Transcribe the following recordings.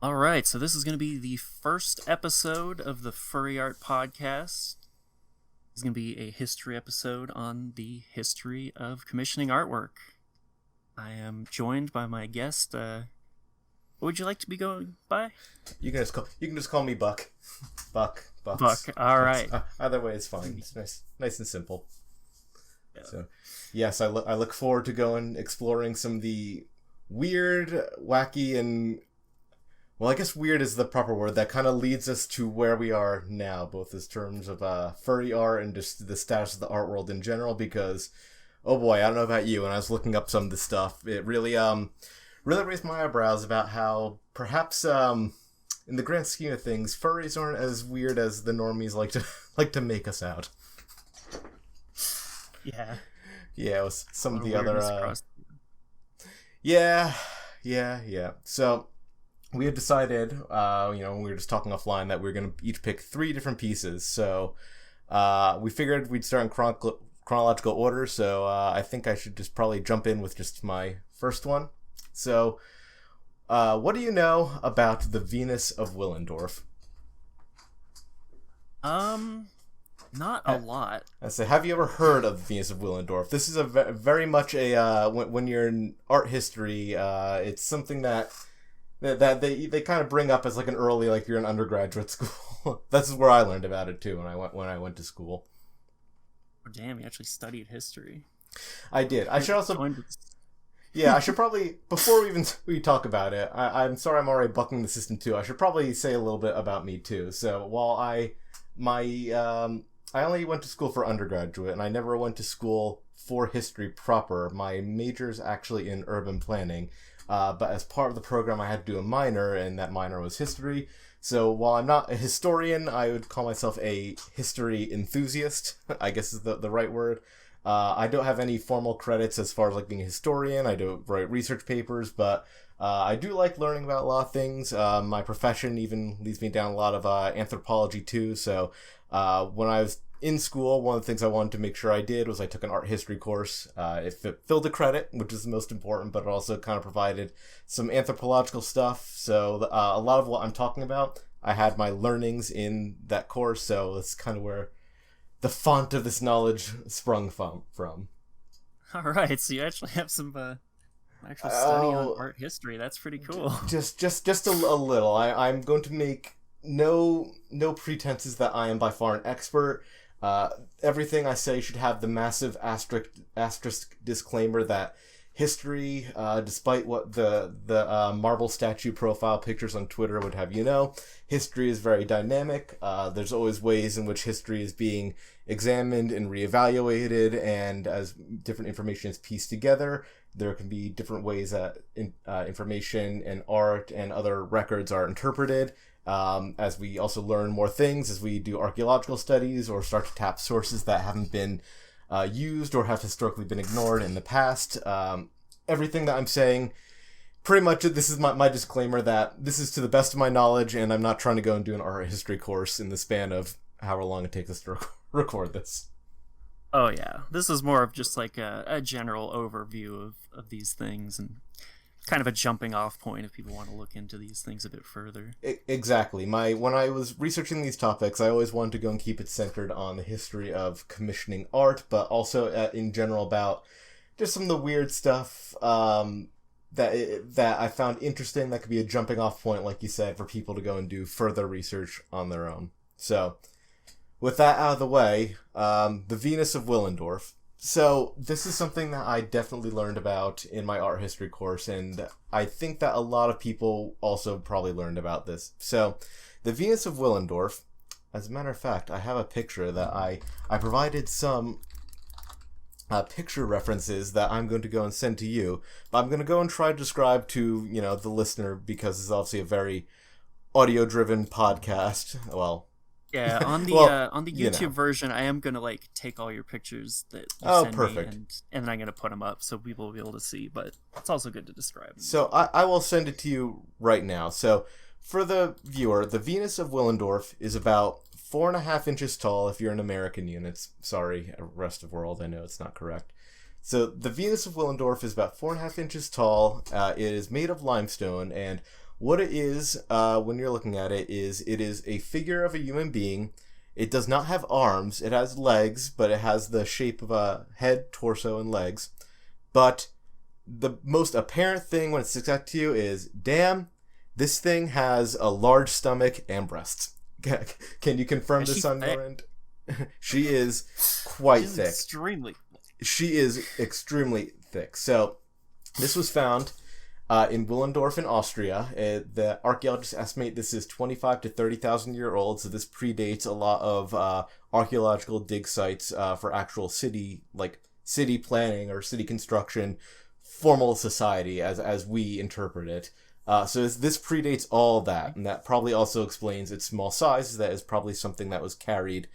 All right, so this is going to be the first episode of the Furry Art Podcast. It's going to be a history episode on the history of commissioning artwork. I am joined by my guest. What would you like to be going by? You can just call me Buck. Bucks. Buck. All right. Either way is fine. It's nice and simple. Yeah. So, yes, I look forward to going exploring some of the weird, wacky, and well, I guess weird is the proper word. That kind of leads us to where we are now, both in terms of furry art and just the status of the art world in general. Because, oh boy, I don't know about you, when I was looking up some of this stuff, it really raised my eyebrows about how perhaps in the grand scheme of things, furries aren't as weird as the normies like to make us out. Yeah. Yeah, it was some of the other. Yeah. So we had decided, when we were just talking offline, that we were going to each pick 3 different pieces. So we figured we'd start in chronological order. So I think I should just probably jump in with just my first one. So what do you know about the Venus of Willendorf? Not a lot. I say, have you ever heard of the Venus of Willendorf? This is a very much a when you're in art history, it's something that they kind of bring up as like an early, like you're in undergraduate school. This is where I learned about it too when I went to school. Oh, damn, you actually studied history. I did. I should also. Yeah, I should probably, before we talk about it, I'm sorry I'm already bucking the system too. I should probably say a little bit about me too. So while I only went to school for undergraduate, and I never went to school for history proper. My major's actually in urban planning, but as part of the program I had to do a minor, and that minor was history. So while I'm not a historian, I would call myself a history enthusiast, I guess is the right word. I don't have any formal credits as far as like being a historian. I don't write research papers, but I do like learning about a lot of things. My profession even leads me down a lot of anthropology too. So when I was in school, one of the things I wanted to make sure I did was I took an art history course. It filled the credit, which is the most important, but it also kind of provided some anthropological stuff. So a lot of what I'm talking about, I had my learnings in that course. So that's kind of where the font of this knowledge sprung from. All right, so you actually have some actual study on art history. That's pretty cool. Just a little. I'm going to make no pretenses that I am by far an expert. Everything I say should have the massive asterisk disclaimer that history, despite what the marble statue profile pictures on Twitter would have you know, history is very dynamic. There's always ways in which history is being examined and reevaluated, and as different information is pieced together, there can be different ways that information and art and other records are interpreted. As we also learn more things, as we do archaeological studies or start to tap sources that haven't been used or have historically been ignored in the past. Everything that I'm saying, pretty much this is my disclaimer that this is to the best of my knowledge, and I'm not trying to go and do an art history course in the span of however long it takes us to record this. Oh yeah, this is more of just like a general overview of these things, and kind of a jumping off point if people want to look into these things a bit further. Exactly. When I was researching these topics, I always wanted to go and keep it centered on the history of commissioning art, but also in general about just some of the weird stuff that I found interesting that could be a jumping off point, like you said, for people to go and do further research on their own. So, with that out of the way, the Venus of Willendorf. So this is something that I definitely learned about in my art history course, and I think that a lot of people also probably learned about this. So the Venus of Willendorf, as a matter of fact, I have a picture that I provided some picture references that I'm going to go and send to you, but I'm going to go and try to describe to, the listener, because it's obviously a very audio-driven podcast. Well, yeah, on the on the YouTube version, I am gonna take all your pictures that you send perfect. me, and then I'm gonna put them up so people will be able to see. But it's also good to describe them. So I will send it to you right now. So for the viewer, the Venus of Willendorf is about 4.5 inches tall if you're in American units. Sorry, rest of world, I know it's not correct. So the Venus of Willendorf is about 4.5 inches tall. It is made of limestone, and what it is, when you're looking at it is a figure of a human being. It does not have arms. It has legs, but it has the shape of a head, torso, and legs. But the most apparent thing when it sticks out to you is, damn, this thing has a large stomach and breasts. Can you confirm this on your end? She is quite thick. She is extremely thick. So, this was found in Willendorf in Austria. The archaeologists estimate this is 25 to 30,000 year old, so this predates a lot of archaeological dig sites for actual city planning or city construction, formal society as we interpret it. So this predates all that, and that probably also explains its small size. That is probably something that was carried,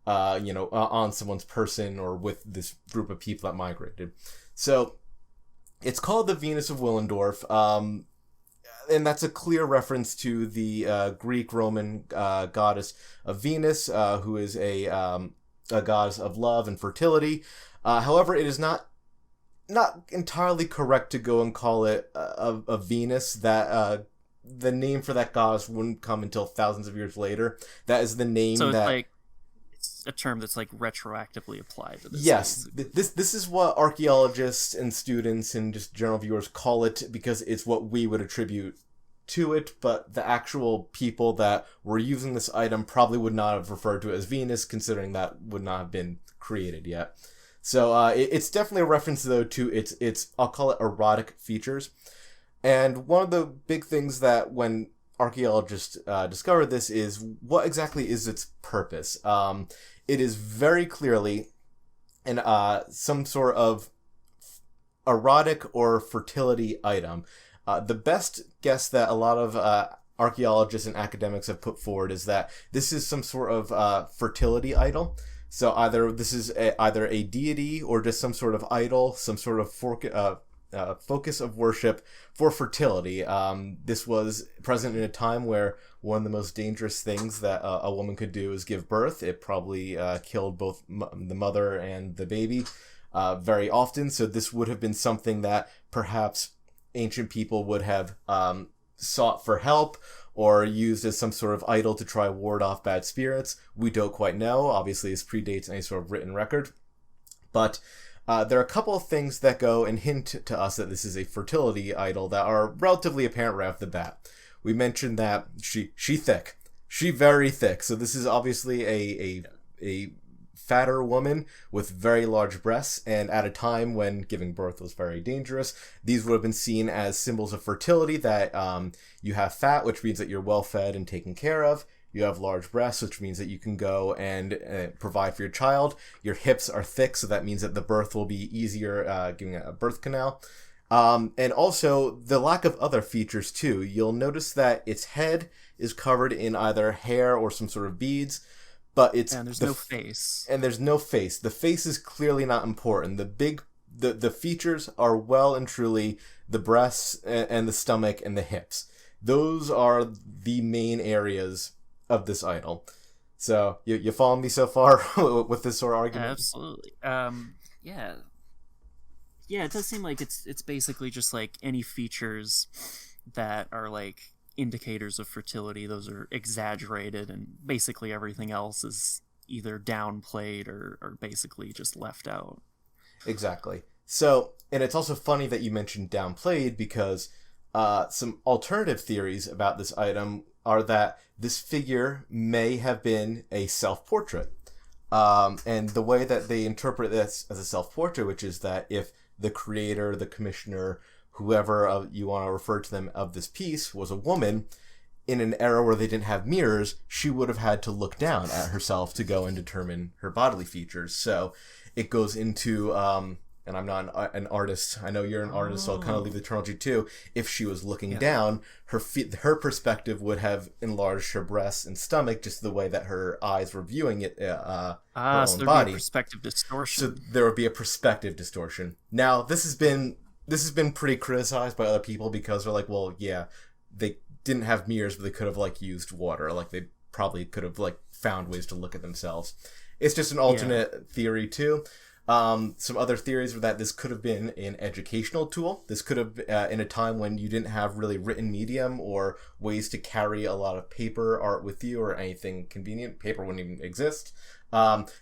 on someone's person or with this group of people that migrated. So it's called the Venus of Willendorf, and that's a clear reference to the Greek-Roman goddess of Venus, who is a goddess of love and fertility. However, it is not entirely correct to go and call it a Venus. That the name for that goddess wouldn't come until thousands of years later. That is the name. So it's a term that's retroactively applied to this. Yes, this is what archaeologists and students and just general viewers call it because it's what we would attribute to it. But the actual people that were using this item probably would not have referred to it as Venus, considering that would not have been created yet. So it's definitely a reference, though, to its I'll call it erotic features. And one of the big things that when archaeologists discovered this is what exactly is its purpose. It is very clearly some sort of erotic or fertility item. The best guess that a lot of archaeologists and academics have put forward is that this is some sort of fertility idol. So either this is either a deity or just some sort of idol, some sort of focus of worship for fertility. This was present in a time where one of the most dangerous things that a woman could do is give birth. It probably killed both the mother and the baby very often. So this would have been something that perhaps ancient people would have sought for help or used as some sort of idol to try ward off bad spirits. We don't quite know. Obviously, this predates any sort of written record. But there are a couple of things that go and hint to us that this is a fertility idol that are relatively apparent right off the bat. We mentioned that she thick. She very thick. So this is obviously a fatter woman with very large breasts, and at a time when giving birth was very dangerous, these would have been seen as symbols of fertility, that you have fat, which means that you're well fed and taken care of. You have large breasts, which means that you can go and provide for your child. Your hips are thick, so that means that the birth will be easier, giving a birth canal. And also the lack of other features too. You'll notice that its head is covered in either hair or some sort of beads, but there's no face. And there's no face. The face is clearly not important. The features are well and truly the breasts and the stomach and the hips. Those are the main areas of this idol. So you follow me so far with this sort of argument? Absolutely. Yeah, it does seem like it's basically just any features that are indicators of fertility. Those are exaggerated, and basically everything else is either downplayed or basically just left out. Exactly. So, and it's also funny that you mentioned downplayed, because some alternative theories about this item are that this figure may have been a self-portrait. And the way that they interpret this as a self-portrait, which is that if the creator, the commissioner, whoever you want to refer to them of this piece was a woman, in an era where they didn't have mirrors, she would have had to look down at herself to go and determine her bodily features. So it goes into, and I'm not an artist, I know you're an artist, so I'll kind of leave the terminology too. If she was looking down, her perspective would have enlarged her breasts and stomach, just the way that her eyes were viewing it, her own so there'd body. Be a perspective distortion. So there would be a perspective distortion. Now, this has been pretty criticized by other people, because they're like, well, yeah, they didn't have mirrors, but they could have used water. They probably could have found ways to look at themselves. It's just an alternate theory too. Some other theories were that this could have been an educational tool. This could have, in a time when you didn't have really written medium or ways to carry a lot of paper art with you or anything convenient. Paper wouldn't even exist.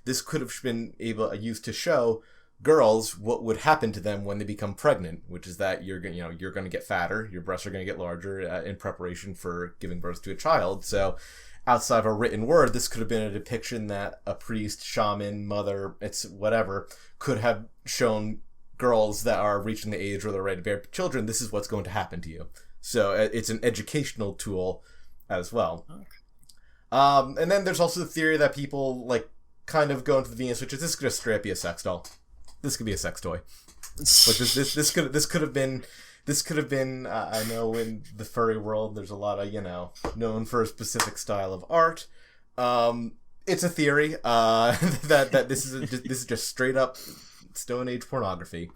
This could have been used to show girls what would happen to them when they become pregnant, which is that you're going to get fatter, your breasts are going to get larger in preparation for giving birth to a child. So outside of a written word, this could have been a depiction that a priest, shaman, mother, it's whatever, could have shown girls that are reaching the age where they're ready to bear children, this is what's going to happen to you. So it's an educational tool as well. Okay. And then there's also the theory that people like kind of go into the Venus, which is this could just straight up be a sex doll. This could be a sex toy. But this could have been. I know in the furry world, there's a lot of known for a specific style of art. It's a theory that this is just straight up Stone Age pornography.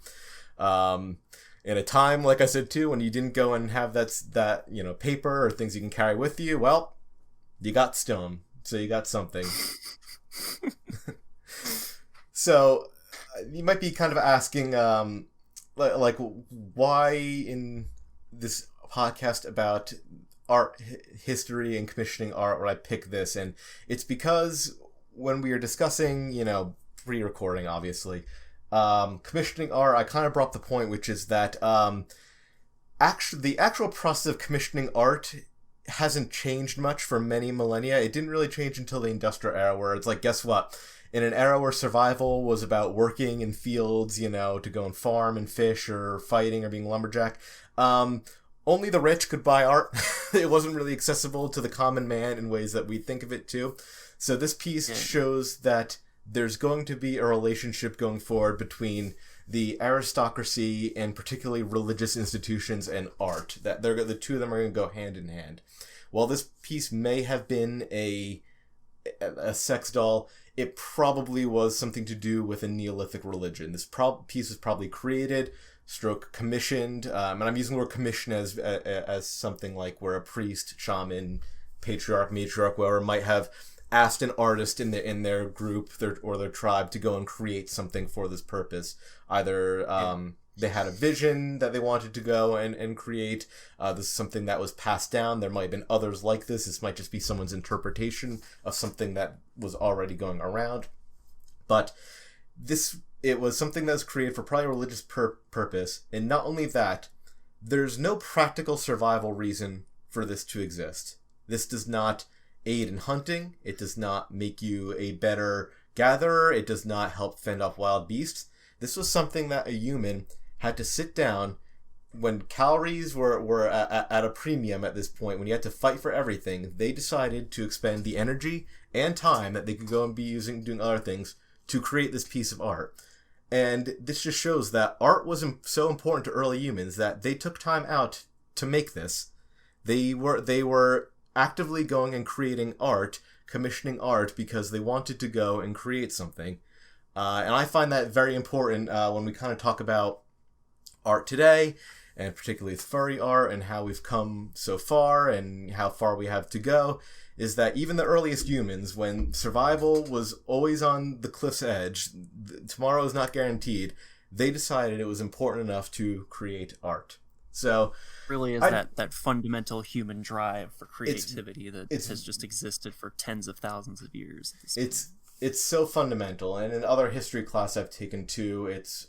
In a time, like I said too, when you didn't go and have that paper or things you can carry with you, well, you got stone, so you got something. So you might be kind of asking, like, why in this podcast about art history and commissioning art would I pick this? And it's because when we were discussing, pre-recording, obviously, commissioning art, I kind of brought up the point, which is that the actual process of commissioning art hasn't changed much for many millennia. It didn't really change until the Industrial Era, where it's like, guess what? In an era where survival was about working in fields, to go and farm and fish or fighting or being lumberjack, only the rich could buy art. It wasn't really accessible to the common man in ways that we think of it too. So this piece shows that there's going to be a relationship going forward between the aristocracy and particularly religious institutions and art. That the two of them are going to go hand in hand. While this piece may have been a sex doll, it probably was something to do with a Neolithic religion. This piece was probably created, commissioned, and I'm using the word commission as something like where a priest, shaman, patriarch, matriarch, whoever might have asked an artist in their group or their tribe to go and create something for this purpose. Either they had a vision that they wanted to go and create. This is something that was passed down. There might have been others like this. This might just be someone's interpretation of something that was already going around. But it was something that was created for probably a religious purpose. And not only that, there's no practical survival reason for this to exist. This does not aid in hunting. It does not make you a better gatherer. It does not help fend off wild beasts. This was something that a human had to sit down when calories were at a premium at this point, when you had to fight for everything. They decided to expend the energy and time that they could go and be using doing other things to create this piece of art. And this just shows that art was so important to early humans that they took time out to make this. They were actively going and creating art, commissioning art, because they wanted to go and create something. And I find that very important when we kind of talk about art today, and particularly with furry art and how we've come so far and how far we have to go, is that even the earliest humans, when survival was always on the cliff's edge, tomorrow is not guaranteed, they decided it was important enough to create art. So really is that fundamental human drive for creativity that has just existed for tens of thousands of years. It's so fundamental, and in other history class I've taken too, it's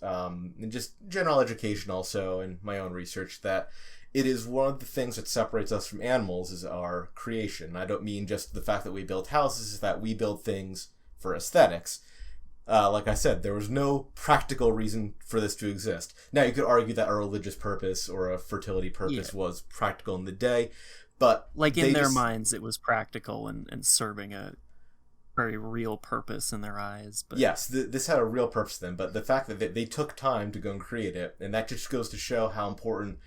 just general education also, and my own research, that it is one of the things that separates us from animals is our creation. I don't mean just the fact that we build houses, is that we build things for aesthetics. Like I said, there was no practical reason for this to exist. Now, you could argue that a religious purpose or a fertility purpose was practical in the day, but like in their minds it was practical and serving a very real purpose in their eyes. But yes, this had a real purpose then, but the fact that they took time to go and create it, and that just goes to show how important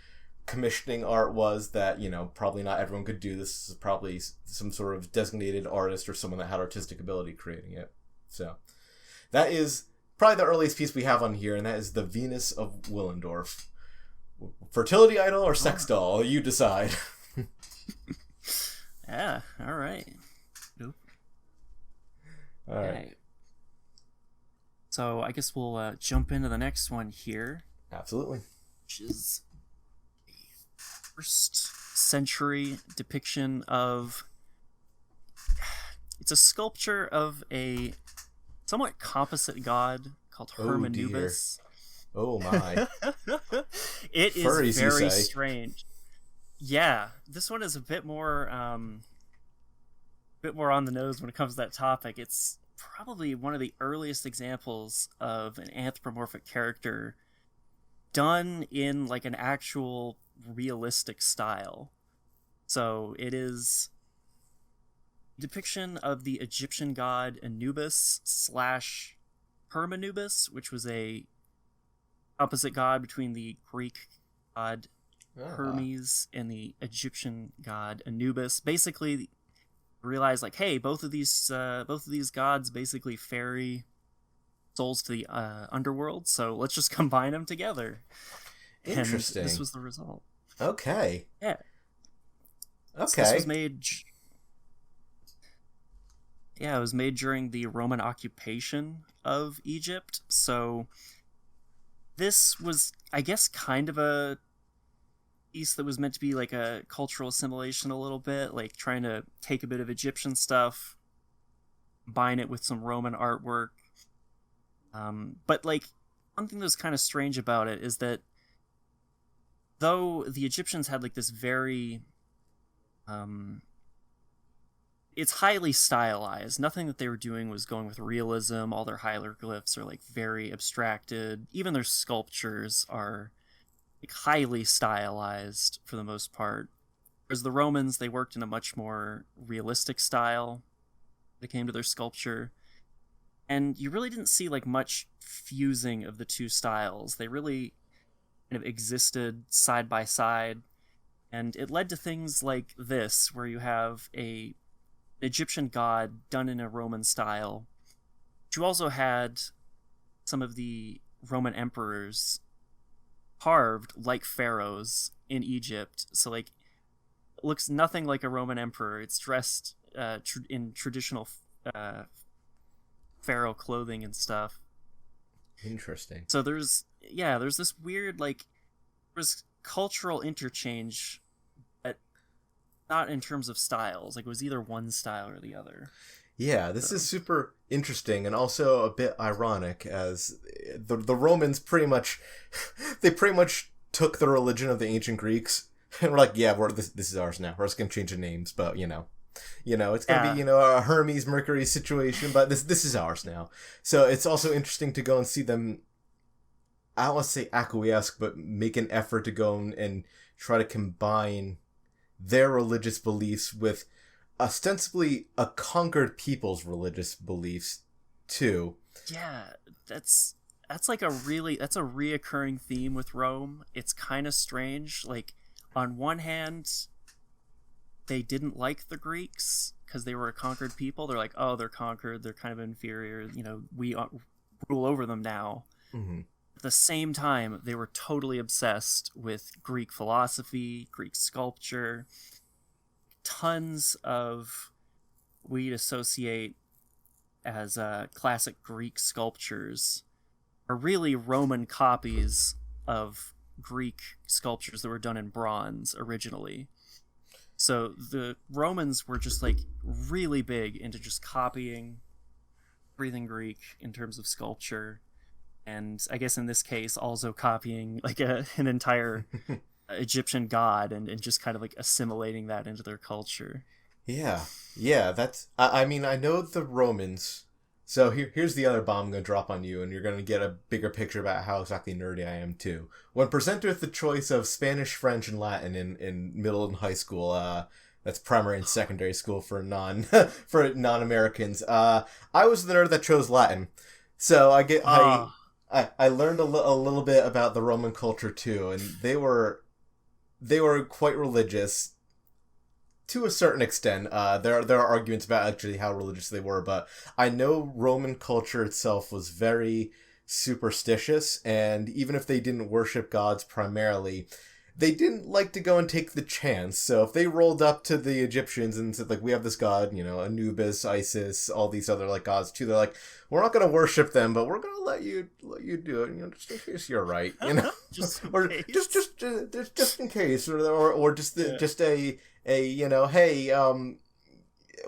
commissioning art was, that probably not everyone could do this. This is probably some sort of designated artist or someone that had artistic ability creating it. So that is probably the earliest piece we have on here, and that is the Venus of Willendorf. Fertility idol or sex doll, you decide. Yeah, all right. All right. So I guess we'll jump into the next one here, Absolutely. which is a first century depiction of. It's a sculpture of a somewhat composite god called Hermanubis. Oh my. It is Furries, very you say? strange. Yeah, this one is a bit more on the nose when it comes to that topic. It's probably one of the earliest examples of an anthropomorphic character done in like an actual realistic style. So it is a depiction of the Egyptian god Anubis slash Hermanubis, which was a opposite god between the Greek god Hermes and the Egyptian god Anubis. Basically, realize like, hey, both of these gods basically ferry souls to the underworld, so let's just combine them together. Interesting. And this was the result. Okay. Yeah. Okay. So this was made. Yeah, it was made during the Roman occupation of Egypt. So this was, I guess, kind of a piece that was meant to be like a cultural assimilation a little bit, like trying to take a bit of Egyptian stuff, combine it with some Roman artwork. But like one thing that was kind of strange about it is that though the Egyptians had like this very it's highly stylized. Nothing that they were doing was going with realism. All their hieroglyphs are like very abstracted. Even their sculptures are like highly stylized for the most part. Whereas the Romans, they worked in a much more realistic style when it came to their sculpture. And you really didn't see like much fusing of the two styles. They really kind of existed side by side. And it led to things like this, where you have an Egyptian god done in a Roman style. But you also had some of the Roman emperors carved like pharaohs in Egypt. So like it looks nothing like a Roman emperor. It's dressed in traditional pharaoh clothing and stuff. Interesting. So there's this weird like there's cultural interchange, but not in terms of styles. Like it was either one style or the other. Yeah, this is super interesting and also a bit ironic, as the Romans pretty much took the religion of the ancient Greeks and were like, yeah, this is ours now. We're just gonna change the names, but it's gonna be a Hermes Mercury situation, but this is ours now. So it's also interesting to go and see them. I don't want to say acquiesce, but make an effort to go and try to combine their religious beliefs with ostensibly a conquered people's religious beliefs too. Yeah, that's like a reoccurring theme with Rome. It's kind of strange. Like on one hand, they didn't like the Greeks because they were a conquered people. They're like, oh, they're conquered. They're kind of inferior. We rule over them now. Mm-hmm. At the same time, they were totally obsessed with Greek philosophy, Greek sculpture. Tons of we'd associate as classic Greek sculptures are really Roman copies of Greek sculptures that were done in bronze originally. So the Romans were just like really big into just copying everything Greek in terms of sculpture. And I guess in this case, also copying like an entire Egyptian god and just kind of like assimilating that into their culture. Yeah, that's. I mean, I know the Romans. So here's the other bomb I'm gonna drop on you, and you're gonna get a bigger picture about how exactly nerdy I am too. When presented with the choice of Spanish, French, and Latin in middle and high school, that's primary and secondary school for non-Americans. I was the nerd that chose Latin, so I learned a little bit about the Roman culture too, and they were quite religious to a certain extent. There are arguments about actually how religious they were, but I know Roman culture itself was very superstitious, and even if they didn't worship gods primarily, they didn't like to go and take the chance. So if they rolled up to the Egyptians and said, like, we have this god, Anubis, Isis, all these other, like, gods too, they're like, we're not going to worship them, but we're going to let you do it, just in case you're right, just or case. just in case, or just a hey,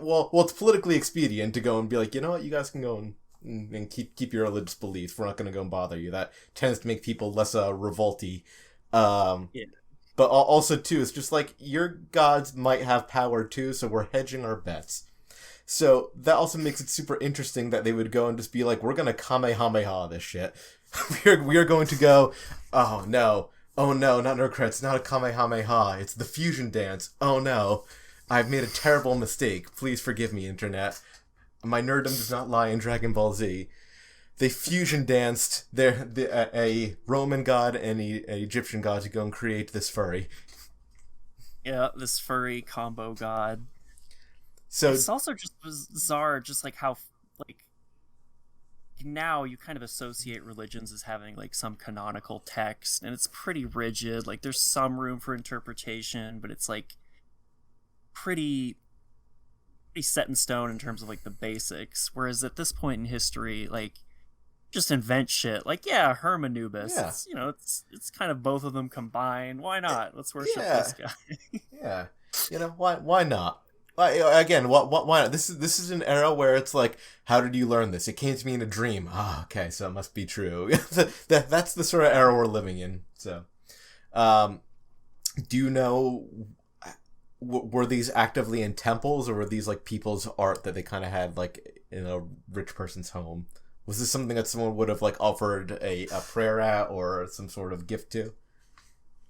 well, it's politically expedient to go and be like, you know what, you guys can go and keep your religious beliefs. We're not going to go and bother you. That tends to make people less revolty. But also, too, it's just like, your gods might have power, too, so we're hedging our bets. So that also makes it super interesting that they would go and just be like, we're going to Kamehameha this shit. we are going to go, oh no, not Nerdcred, it's not a Kamehameha, it's the fusion dance. Oh no, I've made a terrible mistake. Please forgive me, Internet. My nerddom does not lie in Dragon Ball Z. They fusion danced a Roman god and an Egyptian god to go and create this furry. Yeah, this furry combo god. So it's also just bizarre, just like how, like, now you kind of associate religions as having, like, some canonical text, and it's pretty rigid. Like, there's some room for interpretation, but it's, like, pretty set in stone in terms of, like, the basics. Whereas at this point in history, like, just invent shit. Like, yeah, Hermanubis. Yeah. It's kind of both of them combined. Why not? Let's worship this guy. Yeah. Why not? Again, why not? This is an era where it's like, how did you learn this? It came to me in a dream. Okay, so it must be true. That's the sort of era we're living in. So, do you know, were these actively in temples, or were these, like, people's art that they kind of had, like, in a rich person's home? Was this something that someone would have, like, offered a prayer at, or some sort of gift to?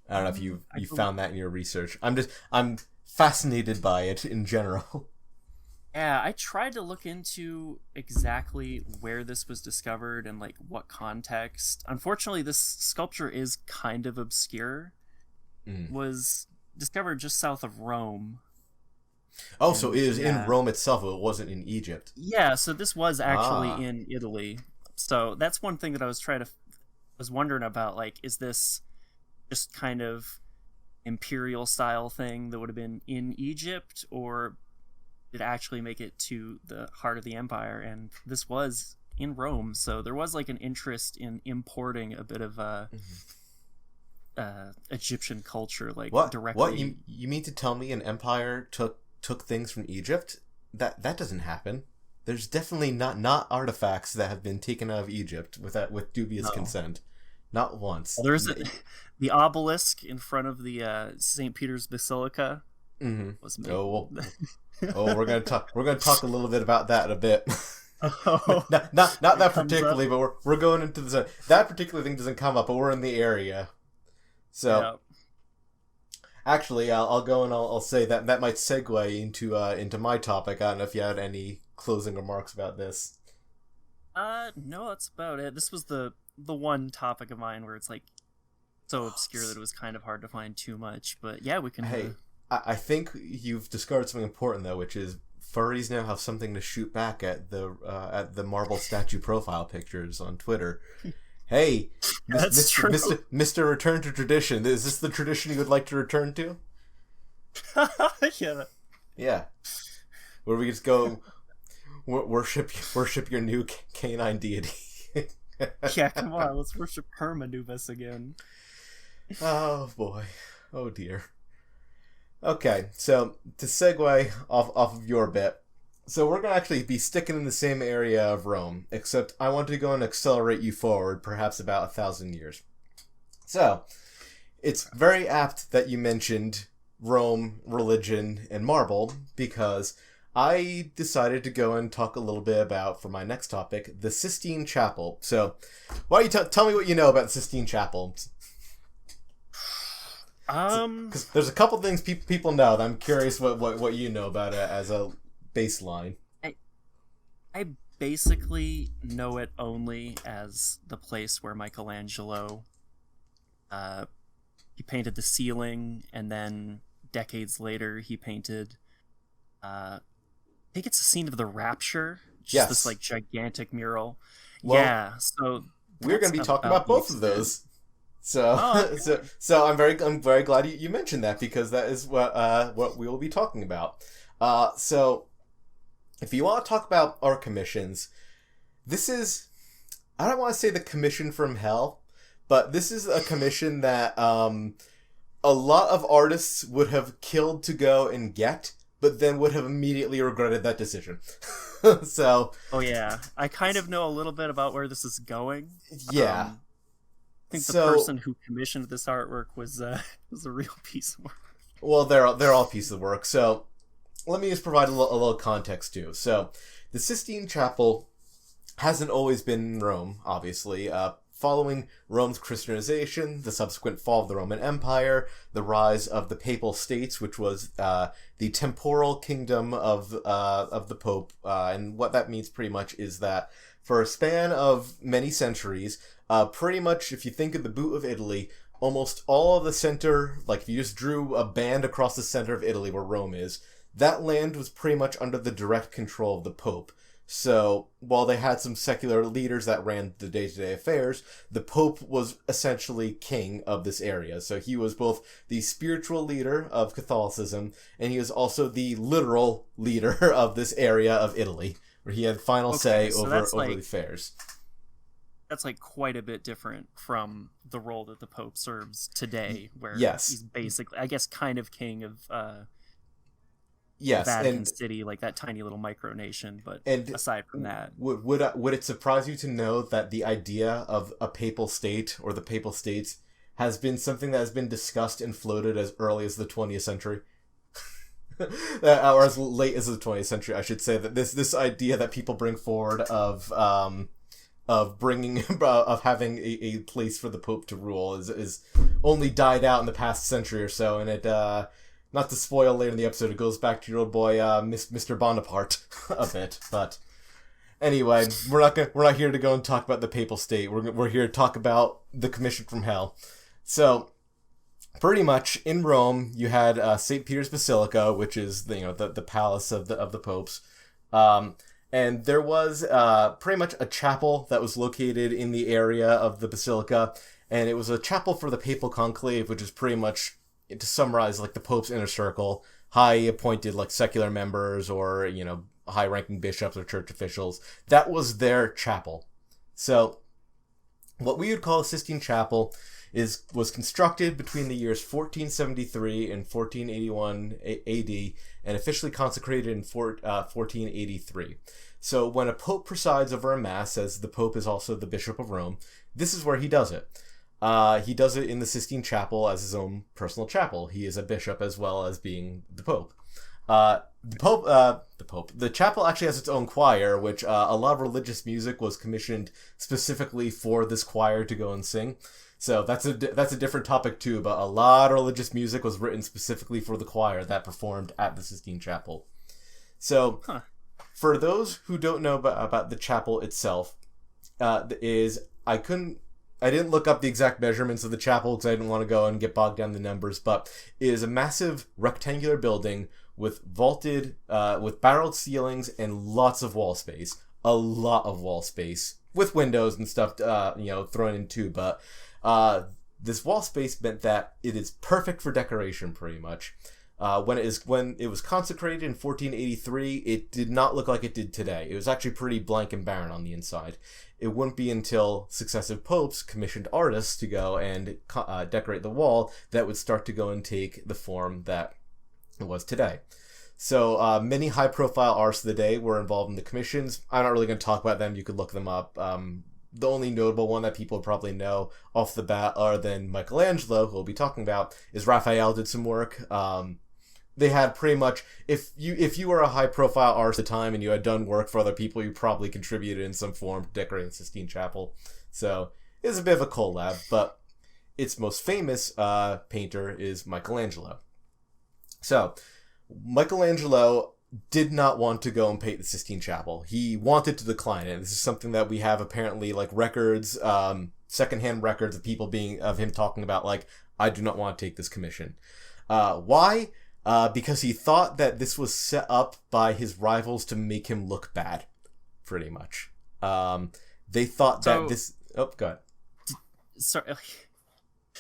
I don't know if you found that in your research. I'm fascinated by it in general. Yeah, I tried to look into exactly where this was discovered and, like, what context. Unfortunately, this sculpture is kind of obscure. Was discovered just south of Rome. Oh, so it is in Rome itself. It wasn't in Egypt. Yeah, so this was actually in Italy. So that's one thing that I was wondering about. Like, is this just kind of imperial style thing that would have been in Egypt, or did it actually make it to the heart of the empire? And this was in Rome, so there was, like, an interest in importing a bit of Egyptian culture, like, directly. What you mean to tell me an empire took things from Egypt? That doesn't happen. There's definitely not artifacts that have been taken out of Egypt with dubious consent. Not once. Well, there's the obelisk in front of the St. Peter's Basilica. Was made. We're gonna talk a little bit about that in a bit. not that particularly, but we're going into that particular thing doesn't come up, but we're in the area. So, actually, I'll go and I'll say that might segue into my topic. I don't know if you had any closing remarks about this. No, that's about it. This was the one topic of mine where it's, like, so obscure that it was kind of hard to find too much. But yeah, we can. Hey, I think you've discovered something important though, which is furries now have something to shoot back at the marble statue profile pictures on Twitter. Hey, that's true. Mr. Return to Tradition. Is this the tradition you would like to return to? Yeah. Yeah. Where we just go worship your new canine deity. Yeah, come on, let's worship Hermanubis again. Oh boy. Oh dear. Okay, so to segue off of your bit, so we're going to actually be sticking in the same area of Rome, except I want to go and accelerate you forward, perhaps about 1,000 years. So, it's very apt that you mentioned Rome, religion, and marble, because I decided to go and talk a little bit about, for my next topic, the Sistine Chapel. So, why don't you tell me what you know about the Sistine Chapel? Because there's a couple things people know that I'm curious what you know about it as a baseline. I basically know it only as the place where Michelangelo he painted the ceiling, and then decades later he painted I think it's a scene of the Rapture, just this, like, gigantic mural. Well, yeah, so we're going to be talking about both of those. So, Oh, okay. so I'm very glad you mentioned that, because that is what we will be talking about. So if you want to talk about our commissions, this is, I don't want to say the commission from hell, but this is a commission that a lot of artists would have killed to go and get, but then would have immediately regretted that decision. So, Oh yeah, I kind of know a little bit about where this is going. yeah. I think the So, person who commissioned this artwork was was a real piece of work. well, they're all pieces of work. So, let me just provide a little context too. So, the Sistine Chapel hasn't always been in Rome, obviously. Following Rome's Christianization, the subsequent fall of the Roman Empire, the rise of the Papal States, which was the temporal kingdom of the Pope, and what that means pretty much is that for a span of many centuries, pretty much if you think of the boot of Italy, almost all of the center, like if you just drew a band across the center of Italy where Rome is, that land was pretty much under the direct control of the Pope. So, while they had some secular leaders that ran the day-to-day affairs, the Pope was essentially king of this area. So he was both the spiritual leader of Catholicism, and he was also the literal leader of this area of Italy, where he had final say over the affairs. That's like quite a bit different from the role that the Pope serves today, where Yes. he's basically, I guess, kind of king of Yes, Vatican City, like that tiny little micronation. But aside from that, would it surprise you to know that the idea of a papal state or the papal states has been something that has been discussed and floated as early as the 20th century? Or as late as the 20th century, I should say. That this idea that people bring forward of having a place for the Pope to rule is only died out in the past century or so, and it not to spoil later in the episode, it goes back to your old boy Mr. Bonaparte a bit. But anyway, we're not here to go and talk about the papal state. We're here to talk about the commission from hell. So, pretty much in Rome, you had St. Peter's Basilica, which is the palace of the popes. And there was pretty much a chapel that was located in the area of the basilica, and it was a chapel for the papal conclave, which is pretty much, to summarize, like the Pope's inner circle, high appointed like secular members or high ranking bishops or church officials. That was their chapel. So what we would call a Sistine Chapel was constructed between the years 1473 and 1481 AD and officially consecrated in 1483. So when a pope presides over a mass, as the Pope is also the Bishop of Rome, this is where he does it. He does it in the Sistine Chapel as his own personal chapel. He is a bishop as well as being the Pope. The chapel actually has its own choir, which a lot of religious music was commissioned specifically for this choir to go and sing. So that's a different topic too, but a lot of religious music was written specifically for the choir that performed at the Sistine Chapel. So, for those who don't know about the chapel itself, I didn't look up the exact measurements of the chapel because I didn't want to go and get bogged down in the numbers, but it is a massive rectangular building with vaulted, with barreled ceilings and lots of wall space. A lot of wall space with windows and stuff, thrown in too. But this wall space meant that it is perfect for decoration, pretty much. When it was consecrated in 1483, it did not look like it did today. It was actually pretty blank and barren on the inside. It wouldn't be until successive popes commissioned artists to go and decorate the wall that would start to go and take the form that it was today. So many high-profile artists of the day were involved in the commissions. I'm not really going to talk about them. You could look them up. The only notable one that people probably know off the bat, other than Michelangelo, who we'll be talking about, is Raphael did some work. They had pretty much, if you were a high-profile artist at the time and you had done work for other people, you probably contributed in some form to decorating the Sistine Chapel. So it was a bit of a collab, but its most famous painter is Michelangelo. So Michelangelo did not want to go and paint the Sistine Chapel. He wanted to decline it. This is something that we have apparently like records, secondhand records of people of him talking about like, I do not want to take this commission. Why? Because he thought that this was set up by his rivals to make him look bad, pretty much. They thought that this... Oh, go ahead. Sorry.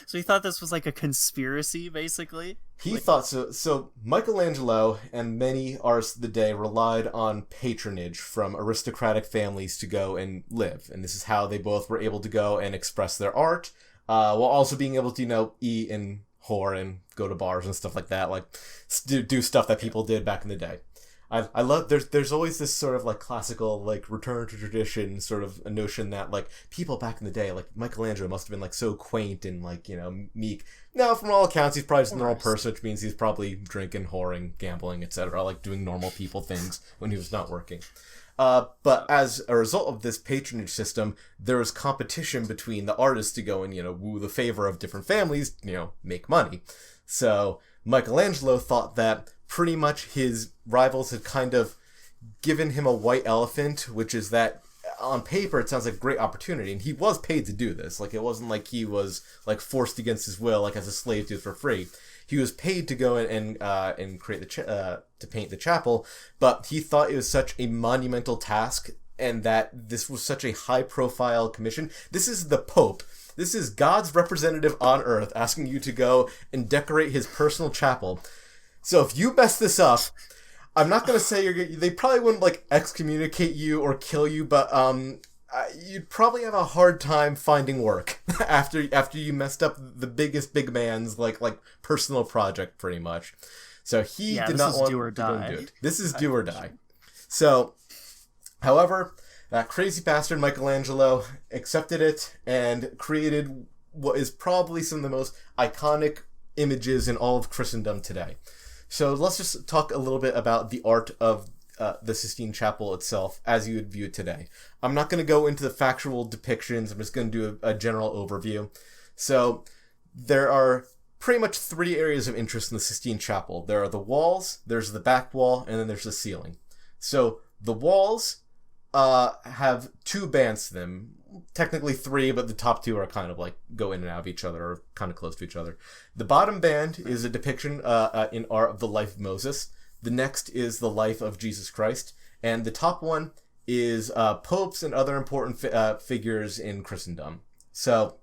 So he thought this was like a conspiracy, basically? He thought so. So Michelangelo and many artists of the day relied on patronage from aristocratic families to go and live. And this is how they both were able to go and express their art, while also being able to, eat and whore and go to bars and stuff like that. Like, do stuff that people did back in the day. I love, there's always this sort of like classical, like return to tradition sort of a notion that like people back in the day, like Michelangelo must have been like so quaint and like, meek. No, from all accounts, he's probably just a normal person, which means he's probably drinking, whoring, gambling, etc., like doing normal people things when he was not working. But as a result of this patronage system, there was competition between the artists to go and, woo the favor of different families, make money. So Michelangelo thought that pretty much his rivals had kind of given him a white elephant, which is that on paper it sounds like a great opportunity, and he was paid to do this. Like, it wasn't like he was like forced against his will, like as a slave to for free. He was paid to go and create to paint the chapel, but he thought it was such a monumental task, and that this was such a high-profile commission. This is the Pope. This is God's representative on Earth asking you to go and decorate his personal chapel. So if you mess this up, I'm not going to say they probably wouldn't like excommunicate you or kill you, but you'd probably have a hard time finding work after you messed up the biggest big man's like personal project pretty much. So he did not want to go and do it. This is do or die. So, however, that crazy bastard Michelangelo accepted it and created what is probably some of the most iconic images in all of Christendom today. So let's just talk a little bit about the art of the Sistine Chapel itself as you would view it today. I'm not going to go into the factual depictions. I'm just going to do a general overview. So there are pretty much three areas of interest in the Sistine Chapel. There are the walls, there's the back wall, and then there's the ceiling. So the walls have two bands to them. Technically three, but the top two are kind of like go in and out of each other, or kind of close to each other. The bottom band is a depiction in art of the life of Moses. The next is the life of Jesus Christ. And the top one is popes and other important figures in Christendom. So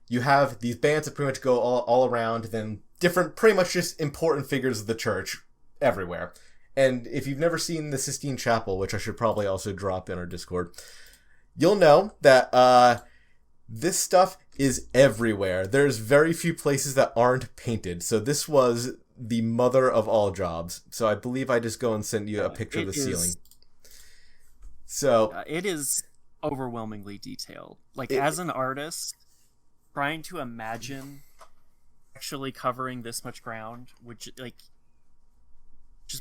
you have these bands that pretty much go all around, then different, pretty much just important figures of the church everywhere. And if you've never seen the Sistine Chapel, which I should probably also drop in our Discord, you'll know that this stuff is everywhere. There's very few places that aren't painted. So this was the mother of all jobs. So I believe I just go and send you a picture of the ceiling. So it is overwhelmingly detailed. Like, as an artist, trying to imagine actually covering this much ground would just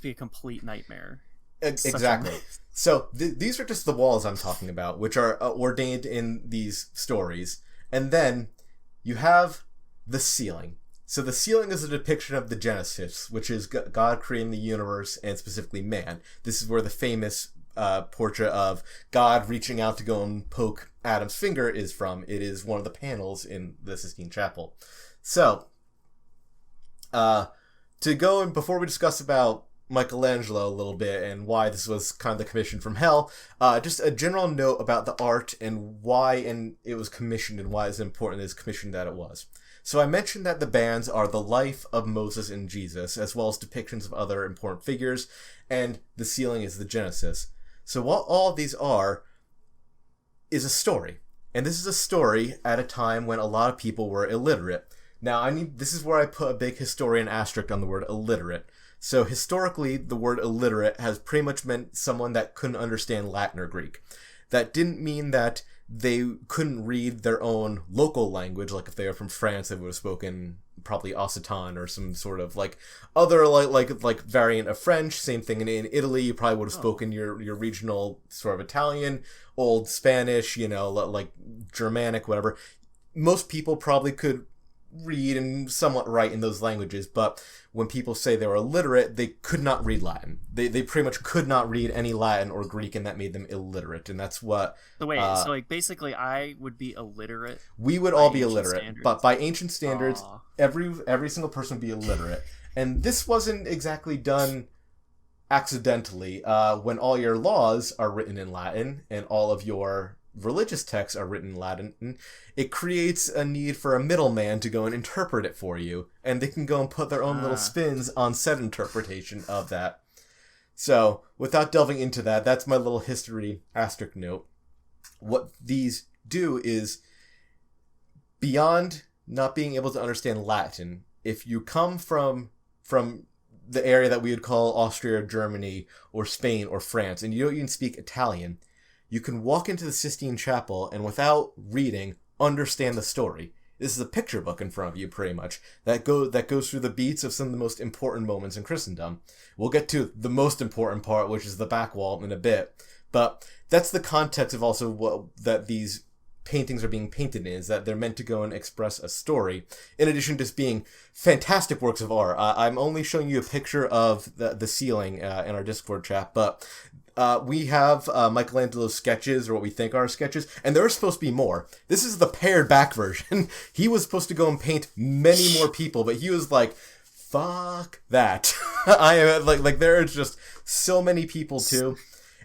be a complete nightmare. Exactly. So these are just the walls I'm talking about, which are ordained in these stories. And then you have the ceiling. So the ceiling is a depiction of the Genesis, which is God creating the universe and specifically man. This is where the famous portrait of God reaching out to go and poke Adam's finger is from. It is one of the panels in the Sistine Chapel. So, to go and before we discuss about Michelangelo a little bit and why this was kind of the commission from hell, just a general note about the art and why it was commissioned and why it's important it's commissioned that it was. So I mentioned that the bands are the life of Moses and Jesus, as well as depictions of other important figures, and the ceiling is the Genesis. So what all of these are is a story. And this is a story at a time when a lot of people were illiterate. Now, this is where I put a big historian asterisk on the word illiterate. So historically, the word illiterate has pretty much meant someone that couldn't understand Latin or Greek. That didn't mean that they couldn't read their own local language. Like if they were from France, they would have spoken probably Occitan or some sort of like other like variant of French. Same thing in Italy, you probably would have spoken your regional sort of Italian, Old Spanish, like Germanic, whatever. Most people probably could read and somewhat write in those languages, but when people say they were illiterate, they could not read Latin. They pretty much could not read any Latin or Greek, and that made them illiterate, and that's what... So wait, basically I would be illiterate? We would all be illiterate, but by ancient standards, every single person would be illiterate. And this wasn't exactly done accidentally. When all your laws are written in Latin, and all of your religious texts are written in Latin, it creates a need for a middleman to go and interpret it for you, and they can go and put their own little spins on said interpretation of that. So, without delving into that, that's my little history asterisk note. What these do is, beyond not being able to understand Latin, if you come from the area that we would call Austria or Germany or Spain or France, and you don't even speak Italian, you can walk into the Sistine Chapel and without reading, understand the story. This is a picture book in front of you, pretty much, that goes through the beats of some of the most important moments in Christendom. We'll get to the most important part, which is the back wall, in a bit. But that's the context of also what that these paintings are being painted in, is that they're meant to go and express a story, in addition to just being fantastic works of art. I'm only showing you a picture of the ceiling in our Discord chat, but we have Michelangelo's sketches, or what we think are sketches, and there are supposed to be more. This is the pared back version. He was supposed to go and paint many more people, but he was like, fuck that. I am like there are just so many people too.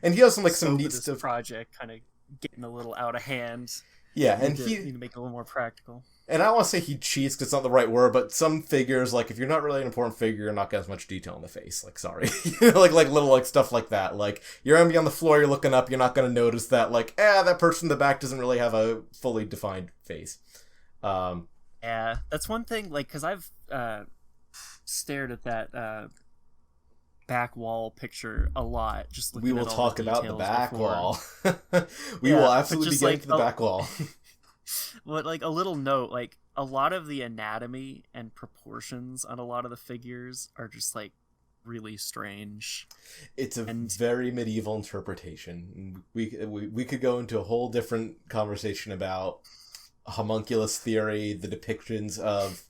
And he has some neat stuff. Project kind of getting a little out of hand. Yeah, and he need to make it a little more practical. And I don't want to say he cheats because it's not the right word, but some figures, like, if you're not really an important figure, you're not getting as much detail in the face. Like, sorry. like little stuff like that. Like, you're going to be on the floor, you're looking up, you're not going to notice that, like, that person in the back doesn't really have a fully defined face. Yeah, that's one thing, like, because I've stared at that back wall picture a lot. Just looking we will at all talk the about the back before. wall. we will absolutely get into the back wall. But, like, a little note, like, a lot of the anatomy and proportions on a lot of the figures are just, like, really strange. It's a very medieval interpretation. We could go into a whole different conversation about homunculus theory, the depictions of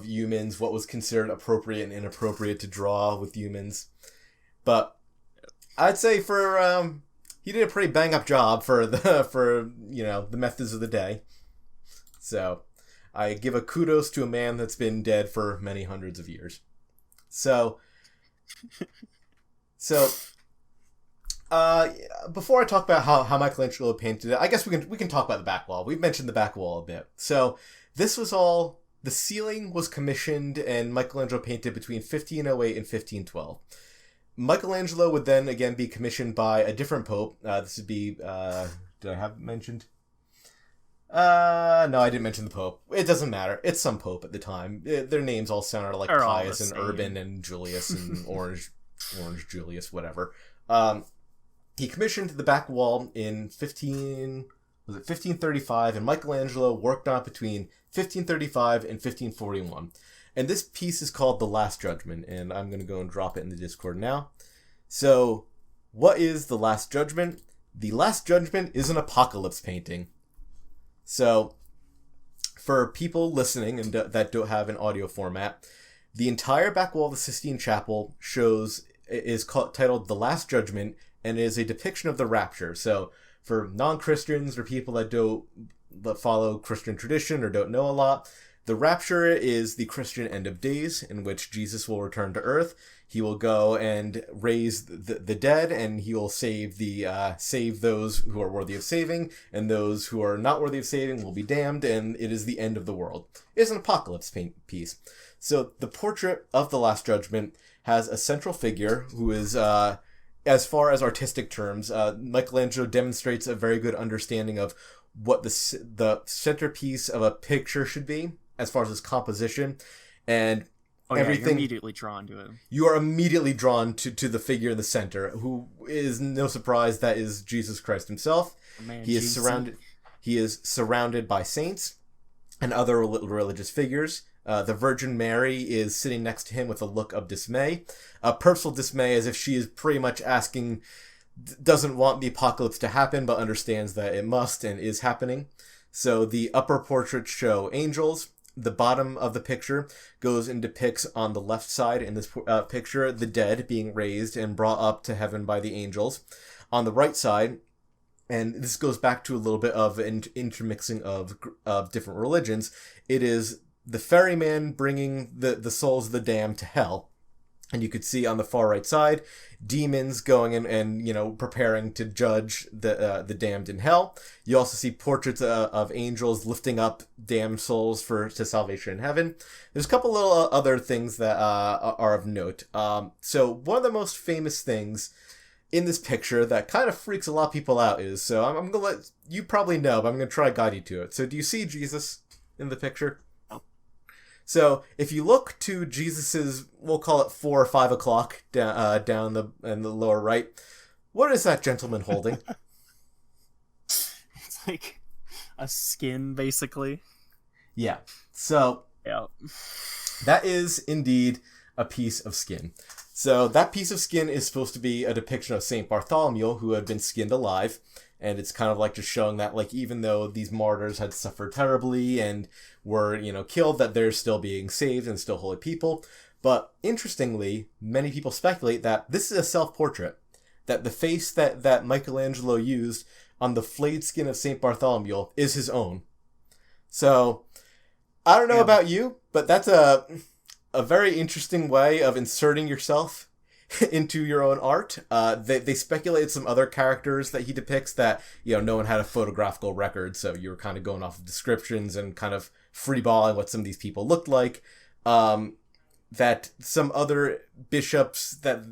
humans, what was considered appropriate and inappropriate to draw with humans. But I'd say he did a pretty bang up job for the methods of the day. So I give a kudos to a man that's been dead for many hundreds of years. So before I talk about how Michelangelo painted it, I guess we can talk about the back wall. We've mentioned the back wall a bit. So this was all, the ceiling was commissioned and Michelangelo painted between 1508 and 1512. Michelangelo would then again be commissioned by a different pope. This would be, did I have it mentioned? No, I didn't mention the pope. It doesn't matter. It's some pope at the time. Their names all sounded like Pius and Urban and Julius and Orange Julius, whatever. He commissioned the back wall in 1535, and Michelangelo worked on it between 1535 and 1541. And this piece is called The Last Judgment, and I'm going to go and drop it in the Discord now. So, what is The Last Judgment? The Last Judgment is an apocalypse painting. So, for people listening and that don't have an audio format, the entire back wall of the Sistine Chapel is titled The Last Judgment, and is a depiction of the rapture. So, for non-Christians or people that follow Christian tradition or don't know a lot, the rapture is the Christian end of days, in which Jesus will return to earth. He will go and raise the dead, and he will save those who are worthy of saving, and those who are not worthy of saving will be damned, and it is the end of the world. It's an apocalypse piece. So the portrait of the Last Judgment has a central figure who is, as far as artistic terms, Michelangelo demonstrates a very good understanding of what the centerpiece of a picture should be, as far as its composition, and everything. You're immediately drawn to it. You are immediately drawn to the figure in the center, who is, no surprise, that is Jesus Christ himself. He is surrounded by saints and other religious figures. The Virgin Mary is sitting next to him with a look of dismay, personal dismay, as if she is pretty much doesn't want the apocalypse to happen, but understands that it must and is happening. So the upper portraits show angels. The bottom of the picture goes and depicts, on the left side in this picture, the dead being raised and brought up to heaven by the angels. On the right side, and this goes back to a little bit of an intermixing of different religions, it is the ferryman bringing the souls of the damned to hell. And you could see on the far right side, demons going in and preparing to judge the damned in hell. You also see portraits of angels lifting up damned souls to salvation in heaven. There's a couple little other things that are of note. So one of the most famous things in this picture that kind of freaks a lot of people out is, so I'm going to let you probably know, but I'm going to try to guide you to it. So do you see Jesus in the picture? So if you look to Jesus's, we'll call it 4 or 5 o'clock down in the lower right, what is that gentleman holding? It's like a skin, basically. Yeah. So yeah, that is indeed a piece of skin. So that piece of skin is supposed to be a depiction of Saint Bartholomew, who had been skinned alive. And it's kind of like just showing that, like, even though these martyrs had suffered terribly and were, killed, that they're still being saved and still holy people. But interestingly, many people speculate that this is a self-portrait, that the face that Michelangelo used on the flayed skin of St. Bartholomew is his own. So, I don't know about you, but that's a very interesting way of inserting yourself into your own art. They speculated some other characters that he depicts that, no one had a photographical record, so you were kind of going off of descriptions and kind of freeballing what some of these people looked like. That some other bishops that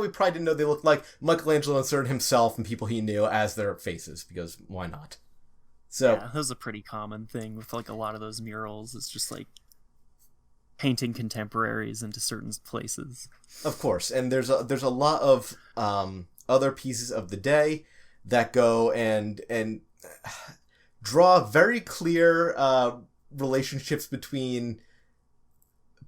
we probably didn't know they looked like, Michelangelo inserted himself and people he knew as their faces, because why not? So yeah, that was a pretty common thing with like a lot of those murals. It's just like painting contemporaries into certain places. Of course, and there's a lot of other pieces of the day that go and draw very clear relationships between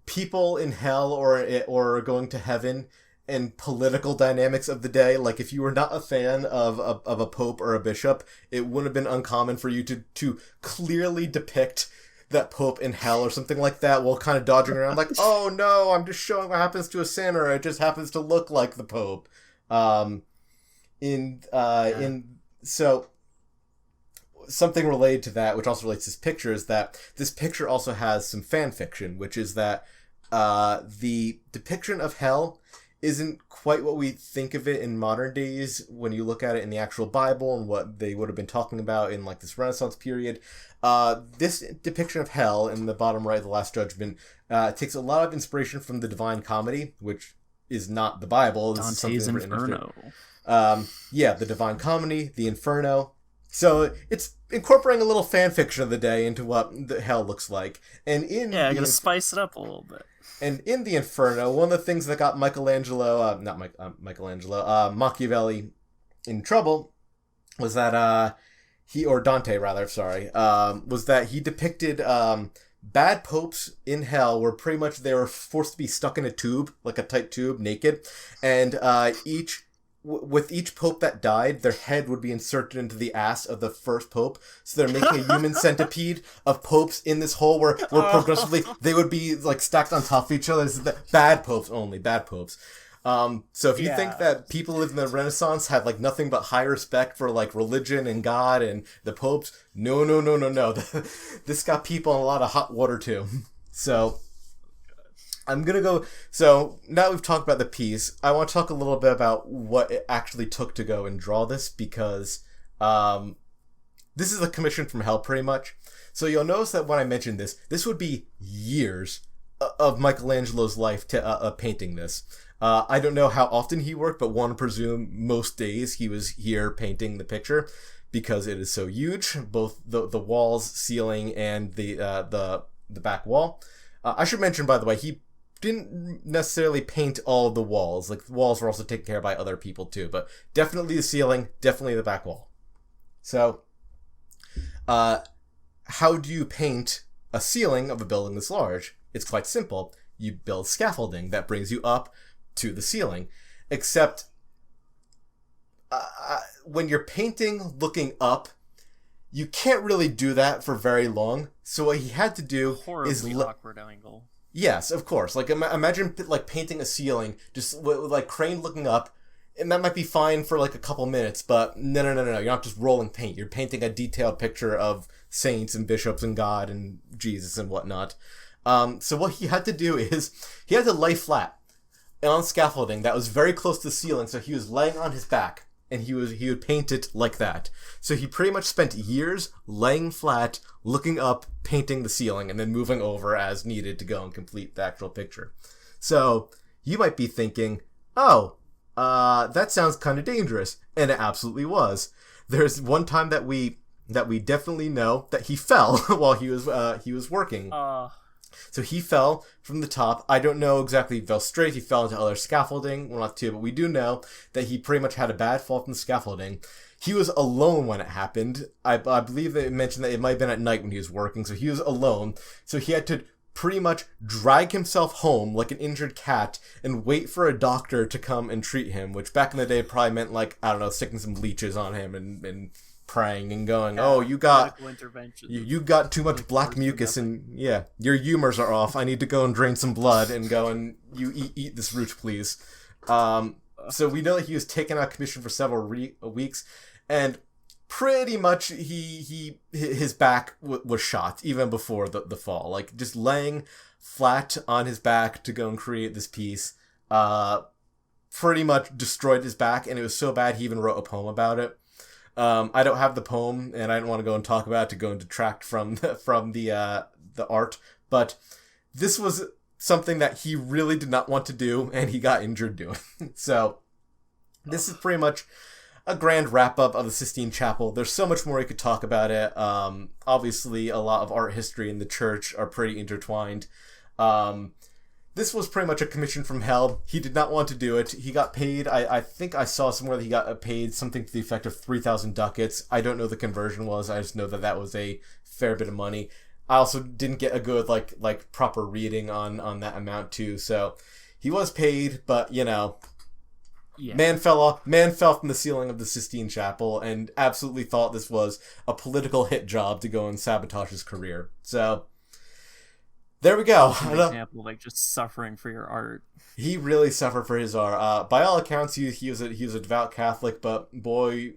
people in hell or going to heaven and political dynamics of the day. Like, if you were not a fan of a pope or a bishop, it wouldn't have been uncommon for you to clearly depict that pope in hell or something like that, while kind of dodging around like, oh no, I'm just showing what happens to a sinner, it just happens to look like the pope. So something related to that, which also relates to this picture, is that this picture also has some fan fiction, which is that the depiction of hell isn't quite what we think of it in modern days when you look at it in the actual Bible and what they would have been talking about in like this Renaissance period. This depiction of hell in the bottom right of the Last Judgment takes a lot of inspiration from the Divine Comedy, which is not the Bible. This Dante's Inferno. The Divine Comedy, the Inferno. So it's incorporating a little fan fiction of the day into what the hell looks like. And I'm gonna spice it up a little bit. And in the Inferno, one of the things that got Machiavelli in trouble was that was that he depicted bad popes in hell where pretty much they were forced to be stuck in a tube, like a tight tube, naked, and with each pope that died, their head would be inserted into the ass of the first pope. So they're making a human centipede of popes in this hole where progressively they would be like stacked on top of each other. This is bad popes only, bad popes. So if you think that people in the Renaissance had like nothing but high respect for like religion and God and the popes, no. This got people in a lot of hot water too. So I'm going to go... So, now we've talked about the piece, I want to talk a little bit about what it actually took to go and draw this, because this is a commission from hell, pretty much. So you'll notice that when I mentioned this would be years of Michelangelo's life to painting this. I don't know how often he worked, but one would presume most days he was here painting the picture, because it is so huge, both the walls, ceiling, and the back wall. I should mention, by the way, he didn't necessarily paint all the walls. Like, the walls were also taken care of by other people too, but definitely the ceiling, definitely the back wall. So, how do you paint a ceiling of a building this large? It's quite simple. You build scaffolding that brings you up to the ceiling. Except, when you're painting looking up, you can't really do that for very long. So what he had to do is... awkward angle. Yes, of course. Like, imagine like painting a ceiling just with like crane looking up, and that might be fine for like a couple minutes, but no. You're not just rolling paint. You're painting a detailed picture of saints and bishops and God and Jesus and whatnot. So what he had to do is he had to lay flat. on scaffolding that was very close to the ceiling, so he was laying on his back, and he would paint it like that. So he pretty much spent years laying flat, looking up, painting the ceiling, and then moving over as needed to go and complete the actual picture. So you might be thinking, oh, that sounds kind of dangerous, and it absolutely was. There's one time that we definitely know that he fell while he was working. So he fell from the top. I don't know exactly if he fell straight, he fell into other scaffolding, well, not too, but we do know that he pretty much had a bad fall from the scaffolding. He was alone when it happened. I believe they mentioned that it might have been at night when he was working, so he was alone. So he had to pretty much drag himself home like an injured cat and wait for a doctor to come and treat him, which back in the day probably meant, like, I don't know, sticking some leeches on him and praying and going, oh, you got too much black mucus and your humors are off. I need to go and drain some blood and go and you eat this root, please. So we know that he was taken out of commission for several weeks, and pretty much his back was shot even before the fall. Like, just laying flat on his back to go and create this piece pretty much destroyed his back, and it was so bad he even wrote a poem about it. I don't have the poem, and I don't want to go and talk about it to go and detract from the art, but this was something that he really did not want to do, and he got injured doing. So this is pretty much a grand wrap-up of the Sistine Chapel. There's so much more you could talk about it. Obviously, a lot of art history and the church are pretty intertwined. This was pretty much a commission from hell. He did not want to do it. He got paid, I think I saw somewhere that he got paid something to the effect of 3,000 ducats. I don't know the conversion was. I just know that was a fair bit of money. I also didn't get a good, like proper reading on that amount, too. So he was paid, but, you know, man fell from the ceiling of the Sistine Chapel and absolutely thought this was a political hit job to go and sabotage his career. So there we go. An example, like, just suffering for your art. He really suffered for his art. By all accounts, he was a devout Catholic, but boy,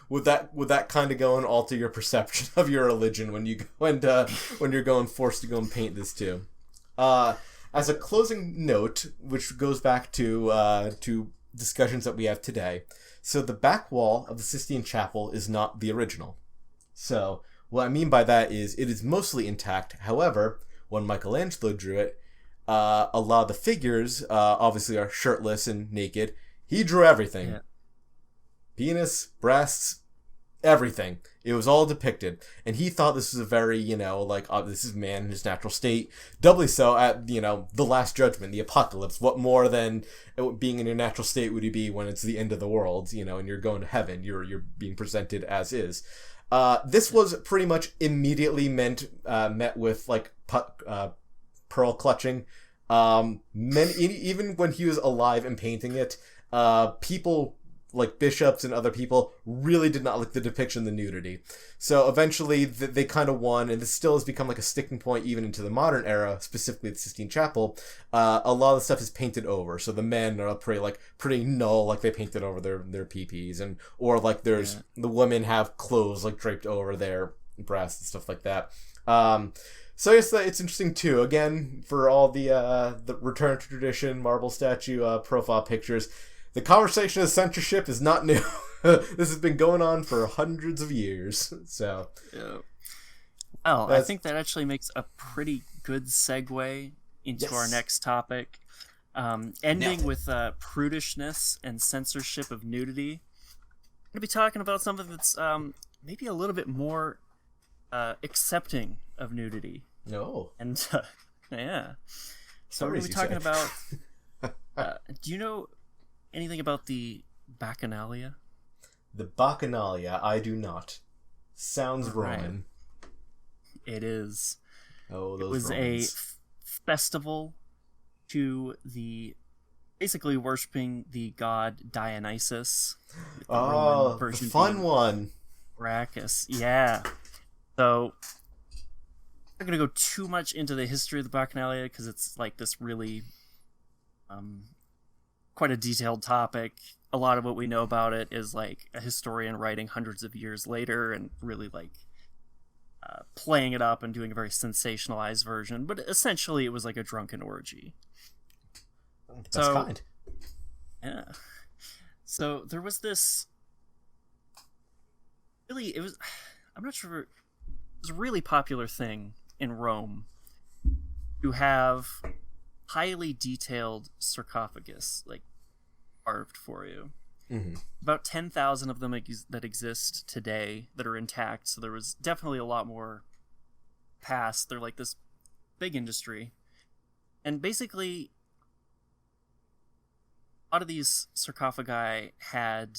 would that kind of go and alter your perception of your religion when you go and when you're going forced to go and paint this too. As a closing note, which goes back to discussions that we have today, so the back wall of the Sistine Chapel is not the original. So what I mean by that is it is mostly intact. However, when Michelangelo drew it, a lot of the figures obviously are shirtless and naked. He drew everything. Yeah. Penis, breasts, everything. It was all depicted. And he thought this was a very, this is man in his natural state. Doubly so at, the Last Judgment, the apocalypse. What more than being in your natural state would you be when it's the end of the world, and you're going to heaven. You're being presented as is. This was pretty much immediately met with, like, pearl clutching. Even when he was alive and painting it, people like bishops and other people really did not like the depiction of the nudity. So eventually they kind of won, and this still has become like a sticking point even into the modern era, specifically the Sistine Chapel. A lot of the stuff is painted over, so the men are pretty null, like they painted over their pee-pees, or like there's the women have clothes like draped over their breasts and stuff like that. So I guess it's interesting too. Again, for all the return to tradition, marble statue profile pictures, the conversation of censorship is not new. This has been going on for hundreds of years. So, yeah. Well, I think that actually makes a pretty good segue into our next topic. Ending with prudishness and censorship of nudity. I'm going to be talking about something that's maybe a little bit more accepting of nudity. No. And, yeah. So we're going to be talking about... do you know anything about the Bacchanalia? The Bacchanalia, I do not. Sounds Roman. It is. Oh, those It was Romans. a festival to basically worshiping the god Dionysus. Oh, the fun one. Bacchus, yeah. So, I'm not going to go too much into the history of the Bacchanalia because it's like this really quite a detailed topic. A lot of what we know about it is like a historian writing hundreds of years later and really like playing it up and doing a very sensationalized version. But essentially it was like a drunken orgy. That's kind. Yeah. So there was this I'm not sure, it was a really popular thing in Rome to have highly detailed sarcophagus, like, carved for you. Mm-hmm. About 10,000 of them that exist today that are intact, so there was definitely a lot more past. They're like this big industry. And basically, a lot of these sarcophagi had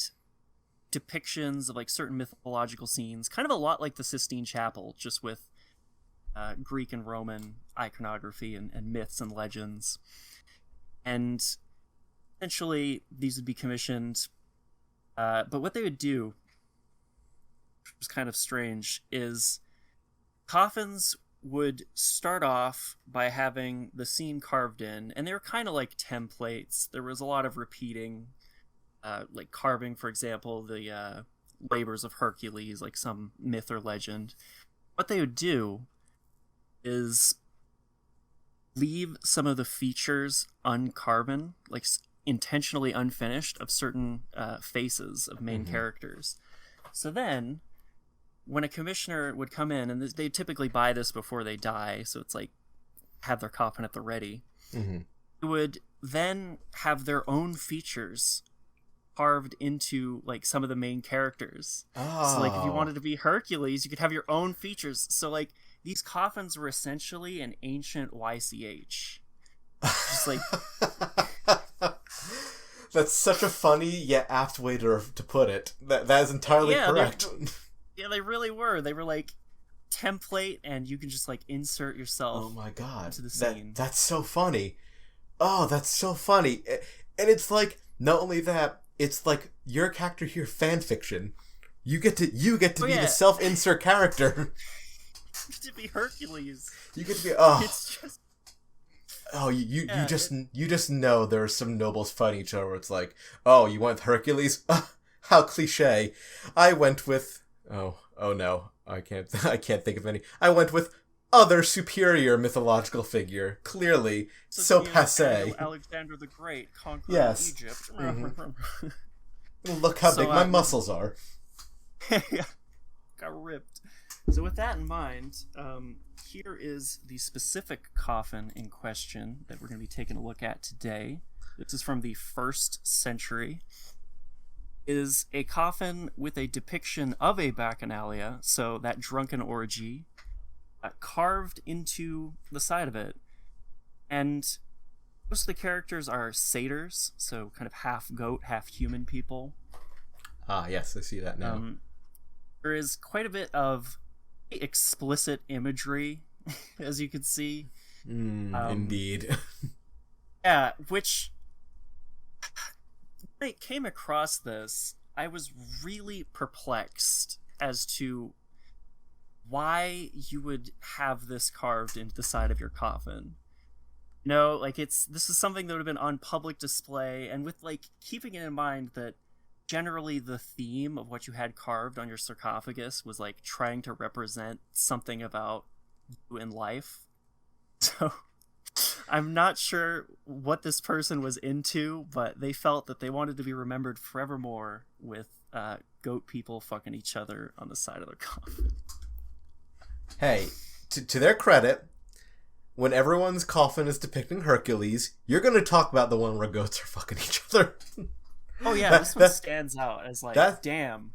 depictions of like certain mythological scenes, kind of a lot like the Sistine Chapel, just with Greek and Roman iconography and myths and legends. And essentially, these would be commissioned. But what they would do, which was kind of strange, is coffins would start off by having the scene carved in, and they were kind of like templates. There was a lot of repeating, like carving, for example, the labors of Hercules, like some myth or legend. What they would do is leave some of the features uncarven, like intentionally unfinished, of certain faces of main characters. So then, when a commissioner would come in, and they typically buy this before they die, so it's like have their coffin at the ready, they would then have their own features carved into like some of the main characters. So like if you wanted to be Hercules, you could have your own features. So like these coffins were essentially an ancient YCH. Just like that's such a funny yet apt way to put it. That is entirely correct. They really were. They were like template, and you can just like insert yourself. Oh my god, into the scene. That's so funny. Oh, that's so funny. And it's like, not only that, it's like your character here fan fiction. You get to be the self-insert character. You get to be Hercules. You get to be It's just. Oh, you just know there are some nobles fighting each other where it's like, oh, you went with Hercules? How cliche. I went with oh no, I can't think of any. I went with other superior mythological figure. Clearly, so passé. Alexander the Great conquering Egypt. Look how big my muscles are. Got ripped. So with that in mind, here is the specific coffin in question that we're going to be taking a look at today. This is from the 1st century. It is a coffin with a depiction of a Bacchanalia, so that drunken orgy, carved into the side of it. And most of the characters are satyrs, so kind of half goat, half human people. Ah, yes, I see that now. There is quite a bit of explicit imagery, as you can see. Indeed. Yeah, which, when I came across this, I was really perplexed as to why you would have this carved into the side of your coffin. No, like this is something that would have been on public display, and with like keeping it in mind that generally the theme of what you had carved on your sarcophagus was like trying to represent something about you in life. So I'm not sure what this person was into, but they felt that they wanted to be remembered forevermore with goat people fucking each other on the side of their coffin. Hey, to their credit, when everyone's coffin is depicting Hercules, you're going to talk about the one where goats are fucking each other. Oh yeah, this one stands out as like, damn.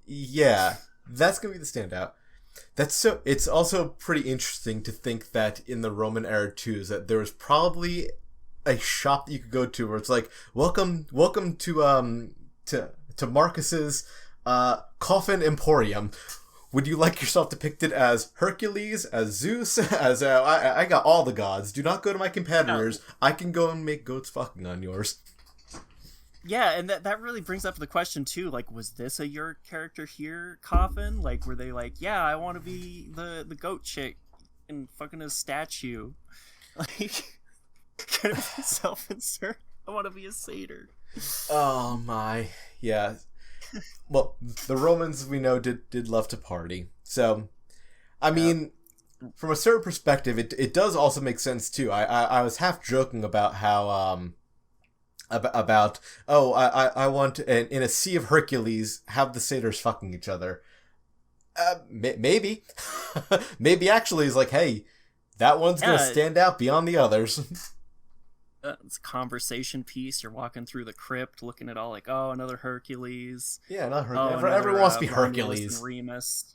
Yeah, that's going to be the standout. It's also pretty interesting to think that in the Roman era too, is that there was probably a shop that you could go to where it's like, welcome to Marcus's coffin emporium. Would you like yourself depicted as Hercules, as Zeus, as I got all the gods. Do not go to my competitors. No. I can go and make goats fucking on yours. Yeah, and that really brings up the question too, like, was this a your character here coffin? Like, were they like, yeah, I want to be the goat chick and fucking a statue? Like, kind of self-insert. I want to be a satyr. Oh my, yeah. Well, the Romans, we know, did love to party. So, I mean, from a certain perspective, it does also make sense too. I was half joking about how I want in a Sea of Hercules have the satyrs fucking each other. Maybe maybe actually is like, hey, that one's gonna stand out beyond the others. It's a conversation piece. You're walking through the crypt, looking at all like, oh, another Hercules. Yeah, not Hercules. Everyone wants to be Hercules. And Remus.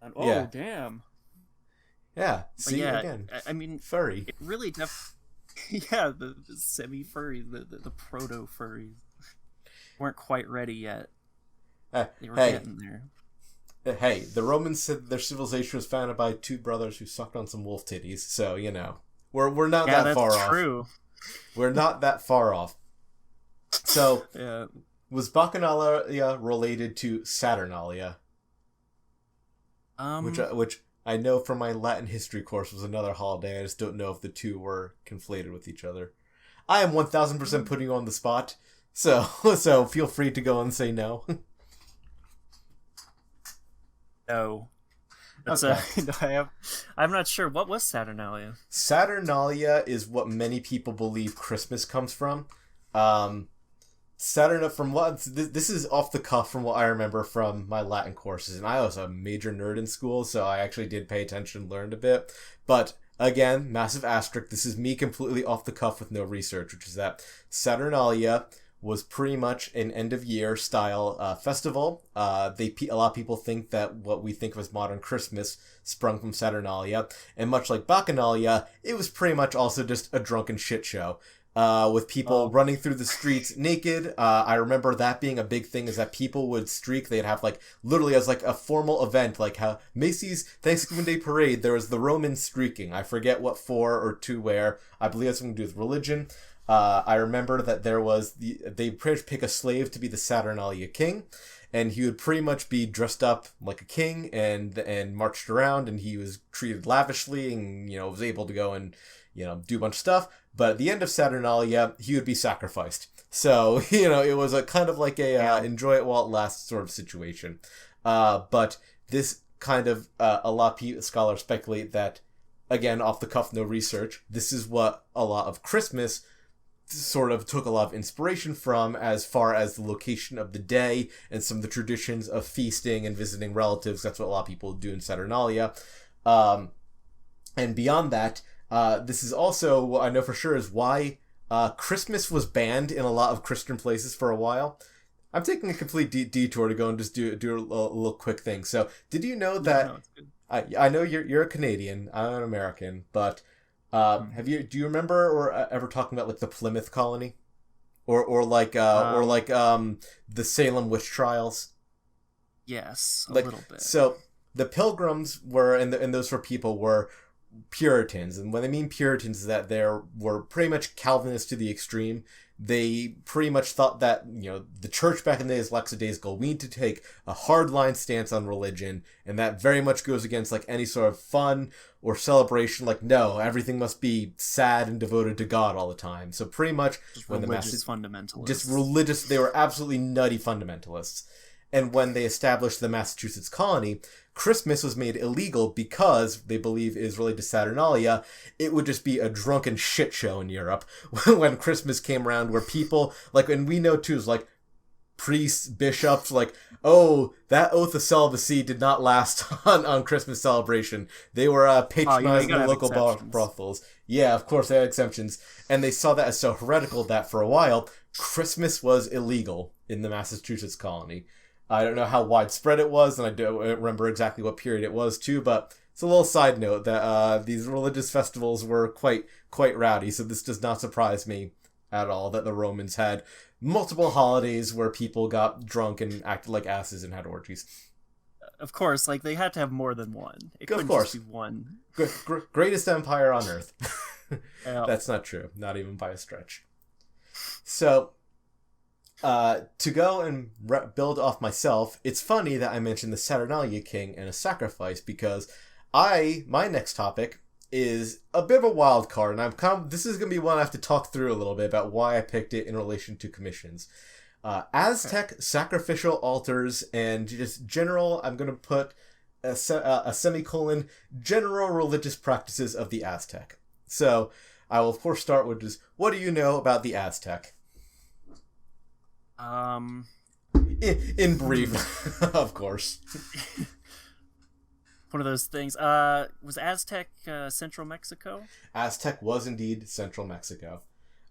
And, damn. Yeah. See, yeah, again. I mean, furry. It really yeah, the semi-furry, the proto-furries weren't quite ready yet. They were getting there. Hey, the Romans said their civilization was founded by two brothers who sucked on some wolf titties, so, you know. We're not that far off. True. We're not that far off. So, was Bacchanalia related to Saturnalia? Which I know from my Latin history course was another holiday. I just don't know if the two were conflated with each other. I am 1000% putting you on the spot, so feel free to go and say no. No. Okay. I'm not sure. What was Saturnalia? Saturnalia is what many people believe Christmas comes from. This is off the cuff from what I remember from my Latin courses, and I was a major nerd in school, so I actually did pay attention and learned a bit. But again, massive asterisk, this is me completely off the cuff with no research, which is that Saturnalia was pretty much an end-of-year style festival. A lot of people think that what we think of as modern Christmas sprung from Saturnalia, and much like Bacchanalia, it was pretty much also just a drunken shit show. With people running through the streets naked. I remember that being a big thing, is that people would streak. They'd have, like, literally as, like, a formal event, like how Macy's Thanksgiving Day Parade, there was the Roman streaking. I forget what for or to where. I believe it's something to do with religion. I remember that there was they pretty much pick a slave to be the Saturnalia king, and he would pretty much be dressed up like a king and marched around, and he was treated lavishly and, you know, was able to go and, you know, do a bunch of stuff. But at the end of Saturnalia, he would be sacrificed. So, you know, it was a kind of like a enjoy it while it lasts sort of situation. But this kind of, a lot of scholars speculate that, again, off the cuff, no research, this is what a lot of Christmas sort of took a lot of inspiration from, as far as the location of the day and some of the traditions of feasting and visiting relatives. That's what a lot of people do in Saturnalia. And beyond that, this is also what I know for sure is why Christmas was banned in a lot of Christian places for a while. I'm taking a complete detour to go and just do a little quick thing. So, did you know that... I know you're a Canadian, I'm an American, but do you remember or ever talking about, like, the Plymouth colony? Or the Salem witch trials? Yes, a like, little bit. So, the Pilgrims were, and those for people were Puritans, and when I mean Puritans, is that they were pretty much Calvinists to the extreme. They pretty much thought that, you know, the church back in the days, lackadaisical, we need to take a hardline stance on religion, and that very much goes against, like, any sort of fun or celebration. Like, no, everything must be sad and devoted to God all the time. So pretty much just when religious fundamentalists, just religious, they were absolutely nutty fundamentalists. And when they established the Massachusetts colony, Christmas was made illegal because, they believe is related to Saturnalia, it would just be a drunken shit show in Europe when Christmas came around, where people, like, and we know too, is like, priests, bishops, like, oh, that oath of celibacy did not last on Christmas celebration. They were patronizing the local brothels. Yeah, of course, they had exemptions. And they saw that as so heretical that for a while, Christmas was illegal in the Massachusetts colony. I don't know how widespread it was, and I don't remember exactly what period it was too, but it's a little side note that these religious festivals were quite rowdy, so this does not surprise me at all that the Romans had multiple holidays where people got drunk and acted like asses and had orgies. Of course, like, they had to have more than one. It couldn't just be one. Greatest empire on earth. Yeah. That's not true, not even by a stretch. So... to go and build off myself, it's funny that I mentioned the Saturnalia king and a sacrifice, because my next topic is a bit of a wild card, and this is going to be one I have to talk through a little bit about why I picked it in relation to commissions. Aztec sacrificial altars and just general, I'm going to put a semicolon, general religious practices of the Aztec. So I will of course start with just, what do you know about the Aztec? In brief, of course. One of those things. Was Aztec central Mexico? Aztec was indeed central Mexico.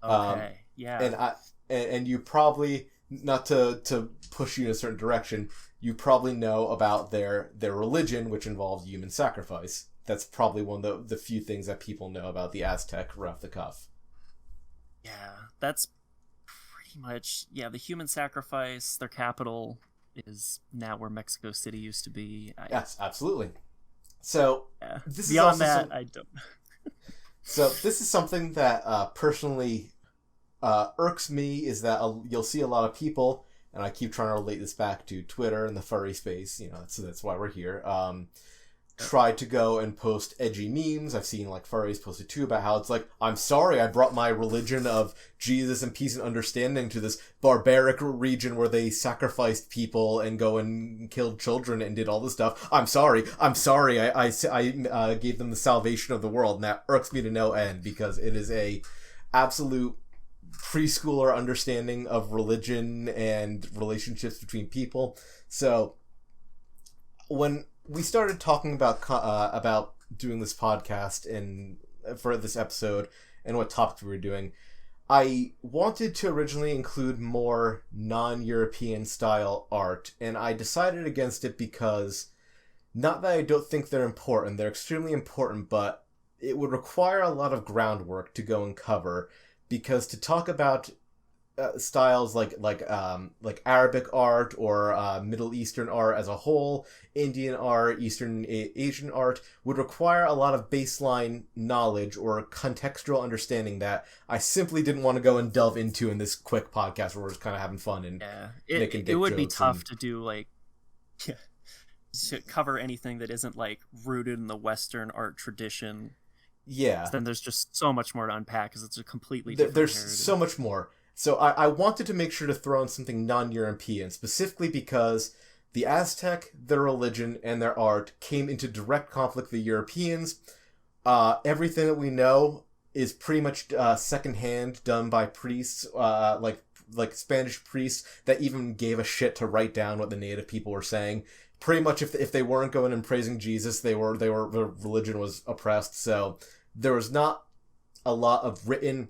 Okay, yeah. And you probably, not to push you in a certain direction, you probably know about their religion, which involves human sacrifice. That's probably one of the few things that people know about the Aztec right off the cuff. Yeah, that's pretty much, the human sacrifice. Their capital is now where Mexico City used to be. Yes, absolutely. So this beyond is that, I don't. So this is something that personally irks me, is that you'll see a lot of people, and I keep trying to relate this back to Twitter and the furry space, so that's why we're here, try to go and post edgy memes. I've seen like furries posted too about how it's like, I'm sorry I brought my religion of Jesus and peace and understanding to this barbaric region where they sacrificed people and go and killed children and did all this stuff. I'm sorry I gave them the salvation of the world, and that irks me to no end, because it is a absolute preschooler understanding of religion and relationships between people. So when we started talking about doing this podcast and for this episode and what topics we were doing, I wanted to originally include more non-European style art, and I decided against it because, not that I don't think they're important, they're extremely important, but it would require a lot of groundwork to go and cover, because to talk about styles like Arabic art or Middle Eastern art as a whole, Indian art, Eastern Asian art, would require a lot of baseline knowledge or contextual understanding that I simply didn't want to go and delve into in this quick podcast where we're just kind of having fun and making dick it would be jokes tough to do to cover anything that isn't like rooted in the Western art tradition. Yeah. Then there's just so much more to unpack, because it's a completely different There's narrative. so much more. So I wanted to make sure to throw in something non-European, specifically because the Aztec, their religion, and their art came into direct conflict with the Europeans. Everything that we know is pretty much secondhand, done by priests, like Spanish priests that even gave a shit to write down what the native people were saying. Pretty much, if they weren't going and praising Jesus, their religion was oppressed. So there was not a lot of written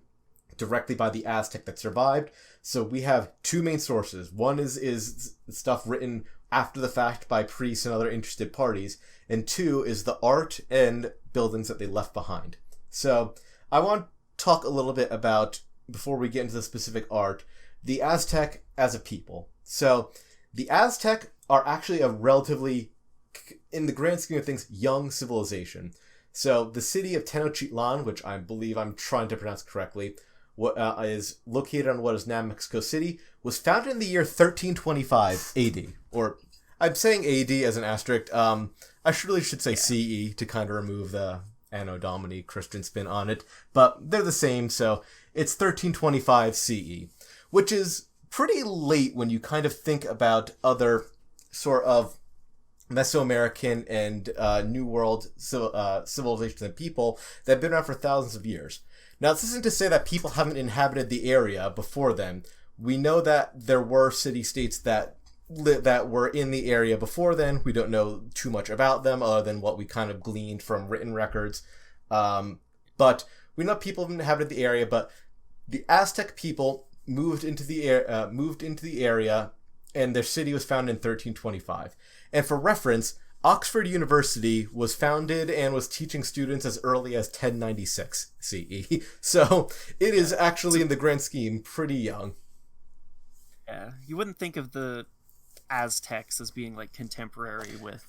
directly by the Aztec that survived. So we have two main sources. One is stuff written after the fact by priests and other interested parties, and two is the art and buildings that they left behind. So I want to talk a little bit about, before we get into the specific art, the Aztec as a people. So the Aztec are actually a relatively, in the grand scheme of things, young civilization. So the city of Tenochtitlan, which I believe I'm trying to pronounce correctly, is located on what is now Mexico City, was founded in the year 1325 AD. Or, I'm saying AD as an asterisk. I really should say CE to kind of remove the Anno Domini Christian spin on it. But they're the same, so it's 1325 CE. Which is pretty late when you kind of think about other sort of Mesoamerican and New World civilizations and people that have been around for thousands of years. Now, this isn't to say that people haven't inhabited the area before then. We know that there were city-states that were in the area before then. We don't know too much about them other than what we kind of gleaned from written records. But we know people have inhabited the area, but the Aztec people moved into the area, and their city was founded in 1325. And for reference, Oxford University was founded and was teaching students as early as 1096 CE. So it is actually, in the grand scheme, pretty young. Yeah, you wouldn't think of the Aztecs as being like contemporary with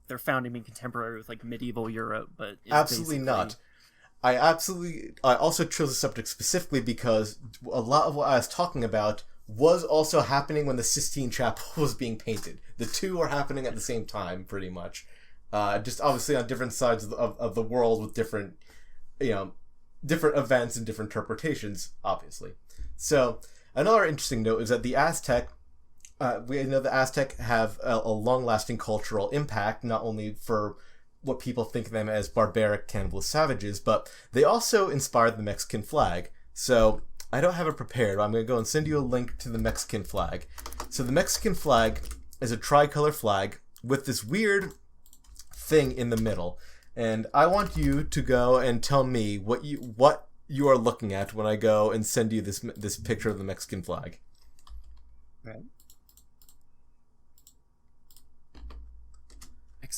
their founding being contemporary with like medieval Europe, but absolutely not. I also chose the subject specifically because a lot of what I was talking about was also happening when the Sistine Chapel was being painted. The two are happening at the same time, pretty much. Just obviously on different sides of the world with different events and different interpretations, obviously. So, another interesting note is that the Aztec we know the Aztec have a long-lasting cultural impact, not only for what people think of them as barbaric cannibal savages, but they also inspired the Mexican flag. So I don't have it prepared, but I'm going to go and send you a link to the Mexican flag. So the Mexican flag is a tricolor flag with this weird thing in the middle. And I want you to go and tell me what you are looking at when I go and send you this picture of the Mexican flag. Right.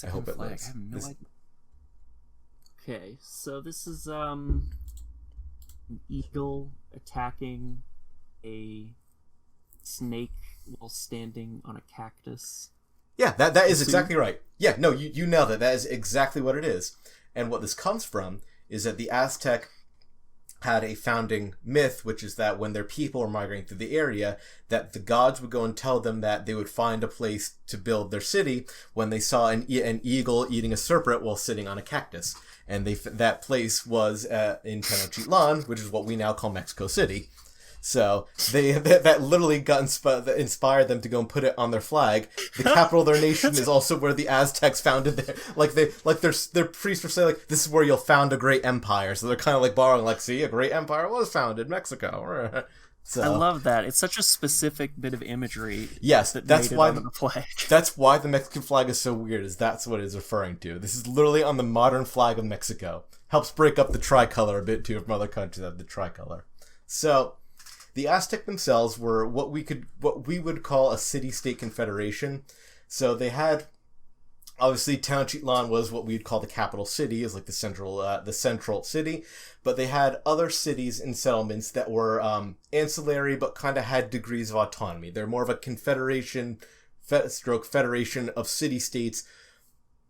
I hope it flag. looks. I have no idea. Okay, so this is an eagle attacking a snake while standing on a cactus. Yeah, that is exactly right. Yeah, no, you nailed it. That is exactly what it is. And what this comes from is that the Aztec had a founding myth, which is that when their people were migrating through the area, that the gods would go and tell them that they would find a place to build their city when they saw an eagle eating a serpent while sitting on a cactus. And that place was in Tenochtitlan, which is what we now call Mexico City. So that literally got inspired them to go and put it on their flag. The capital of their nation is also where the Aztecs founded their their priests were saying like, this is where you'll found a great empire. So they're kind of like borrowing like, see, a great empire was founded in Mexico. So, I love that. It's such a specific bit of imagery. Yes, that's why the flag. That's why the Mexican flag is so weird. Is that's what it's referring to. This is literally on the modern flag of Mexico. Helps break up the tricolor a bit too from other countries that have the tricolor. So the Aztec themselves were what we would call a city-state confederation. So they had, obviously, Tenochtitlan was what we'd call the capital city, is like the central city. But they had other cities and settlements that were ancillary, but kind of had degrees of autonomy. They're more of a confederation, federation of city-states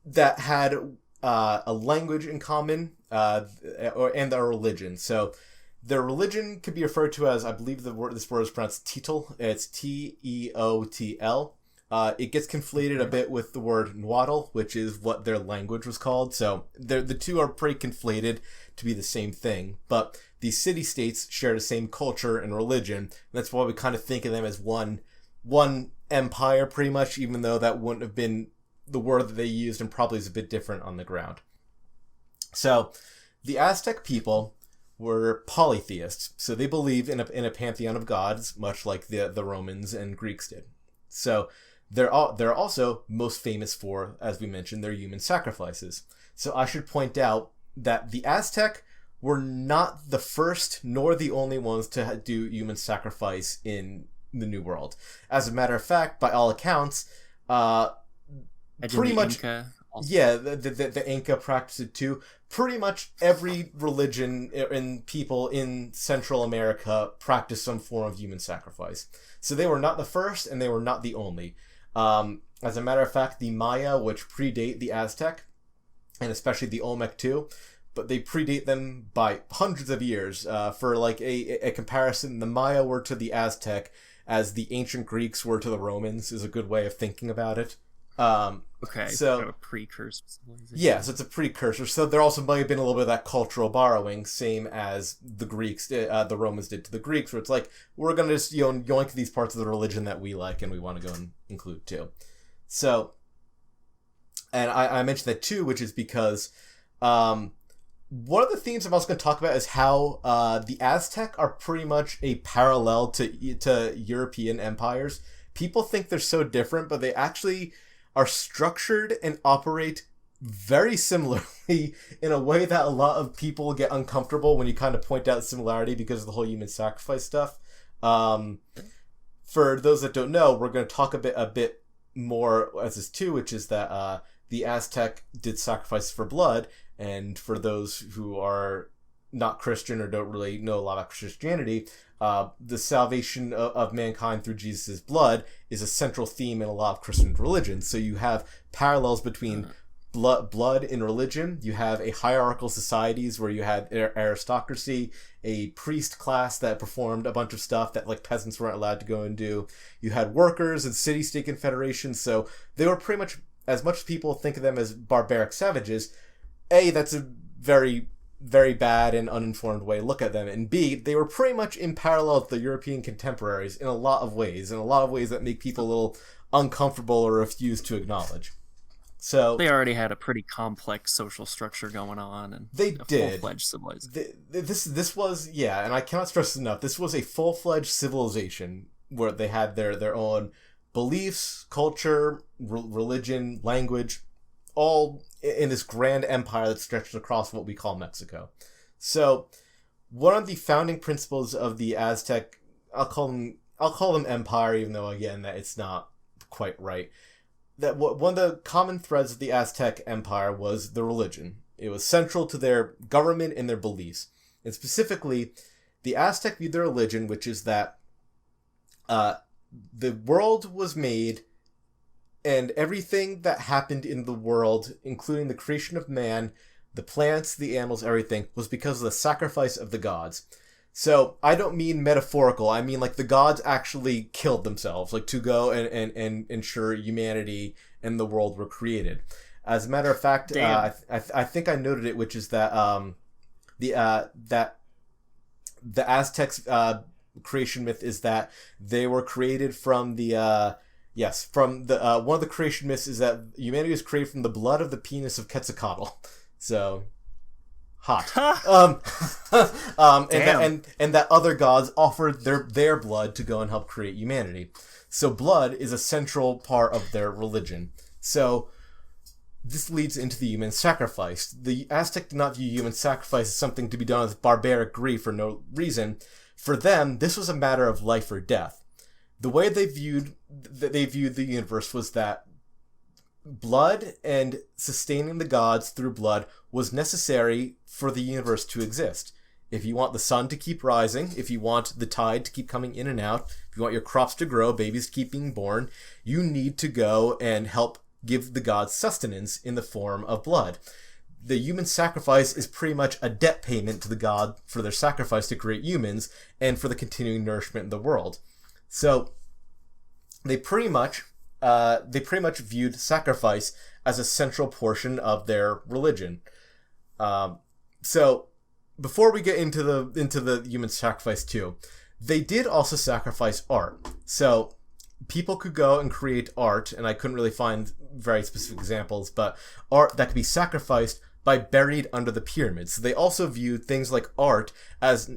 that had a language in common and a religion. So their religion could be referred to as, I believe this word is pronounced Teotl. It's Teotl. It gets conflated a bit with the word Nahuatl, which is what their language was called. So the two are pretty conflated to be the same thing. But these city-states share the same culture and religion. And that's why we kind of think of them as one empire, pretty much, even though that wouldn't have been the word that they used and probably is a bit different on the ground. So the Aztec people were polytheists. So they believed in a pantheon of gods, much like the Romans and Greeks did. So they're also most famous for, as we mentioned, their human sacrifices. So I should point out that the Aztec were not the first nor the only ones to do human sacrifice in the New World. As a matter of fact, by all accounts, pretty much, yeah, the Inca practiced it too. Pretty much every religion and people in Central America practiced some form of human sacrifice. So they were not the first, and they were not the only. As a matter of fact, the Maya, which predate the Aztec, and especially the Olmec too, but they predate them by hundreds of years. For like a comparison, the Maya were to the Aztec as the ancient Greeks were to the Romans, is a good way of thinking about it. Okay, so kind of a precursor civilization. Yeah, so it's a precursor. So there also might have been a little bit of that cultural borrowing, same as the Greeks, the Romans did to the Greeks, where it's like, we're going to just yoink these parts of the religion that we like and we want to go and include too. So, and I mentioned that too, which is because one of the themes I'm also going to talk about is how the Aztec are pretty much a parallel to European empires. People think they're so different, but they actually are structured and operate very similarly in a way that a lot of people get uncomfortable when you kind of point out similarity because of the whole human sacrifice stuff. For those that don't know, we're going to talk a bit more as this too, which is that the Aztec did sacrifice for blood, and for those who are not Christian or don't really know a lot about Christianity, the salvation of mankind through Jesus' blood is a central theme in a lot of Christian religions. So you have parallels between blood in religion. You have a hierarchical societies where you had aristocracy, a priest class that performed a bunch of stuff that like peasants weren't allowed to go and do. You had workers and city-state confederations. So they were pretty much, as much as people think of them as barbaric savages, that's a very very bad and uninformed way look at them, and B, they were pretty much in parallel with the European contemporaries in a lot of ways that make people a little uncomfortable or refuse to acknowledge. So they already had a pretty complex social structure going on, and they did full-fledged civilization. This was, and I cannot stress enough, this was a full-fledged civilization where they had their own beliefs, culture, religion, language, all in this grand empire that stretches across what we call Mexico. So one of the founding principles of the Aztec, I'll call them empire, even though again that it's not quite right. That one of the common threads of the Aztec Empire was the religion. It was central to their government and their beliefs. And specifically, the Aztec viewed their religion, which is that the world was made, and everything that happened in the world, including the creation of man, the plants, the animals, everything, was because of the sacrifice of the gods. So, I don't mean metaphorical, I mean like the gods actually killed themselves, like to go and ensure humanity and the world were created. As a matter of fact, I think I noted it, which is that that the Aztecs' creation myth is that they were created from the one of the creation myths is that humanity was created from the blood of the penis of Quetzalcoatl. So hot. And that other gods offered their blood to go and help create humanity. So blood is a central part of their religion. So this leads into the human sacrifice. The Aztec did not view human sacrifice as something to be done with barbaric grief for no reason. For them, this was a matter of life or death. The way they viewed the universe was that blood and sustaining the gods through blood was necessary for the universe to exist. If you want the sun to keep rising, if you want the tide to keep coming in and out, if you want your crops to grow, babies to keep being born, you need to go and help give the gods sustenance in the form of blood. The human sacrifice is pretty much a debt payment to the god for their sacrifice to create humans and for the continuing nourishment in the world. So they pretty much viewed sacrifice as a central portion of their religion. So before we get into the human sacrifice too, they did also sacrifice art. So people could go and create art, and I couldn't really find very specific examples, but art that could be sacrificed by buried under the pyramids. So they also viewed things like art as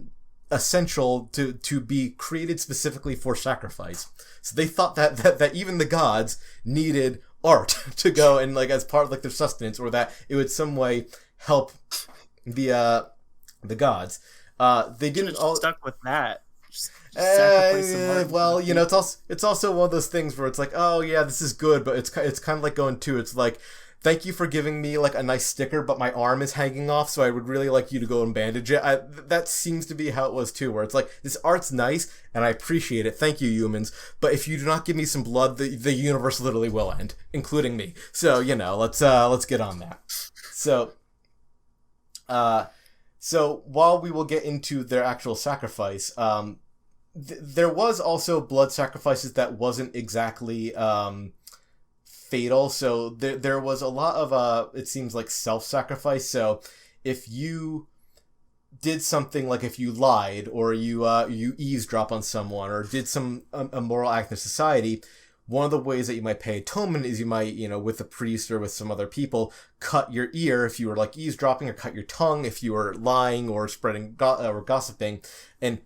essential to be created specifically for sacrifice. So they thought that even the gods needed art to go and like as part of like their sustenance, or that it would some way help the gods. They didn't all stuck with that. Well, you know, it's also one of those things where it's like, oh yeah, this is good, but it's kind of like going to, it's like, thank you for giving me like a nice sticker, but my arm is hanging off, so I would really like you to go and bandage it. That seems to be how it was too, where it's like, this art's nice and I appreciate it, thank you humans, but if you do not give me some blood, the universe literally will end, including me. So, you know, let's get on that. So while we will get into their actual sacrifice, there was also blood sacrifices that wasn't exactly fatal. So there was a lot of it seems like self-sacrifice. So if you did something like if you lied or you eavesdrop on someone or did some immoral act in society, one of the ways that you might pay atonement is you might, you know, with a priest or with some other people, cut your ear if you were like eavesdropping, or cut your tongue if you were lying or spreading or gossiping, and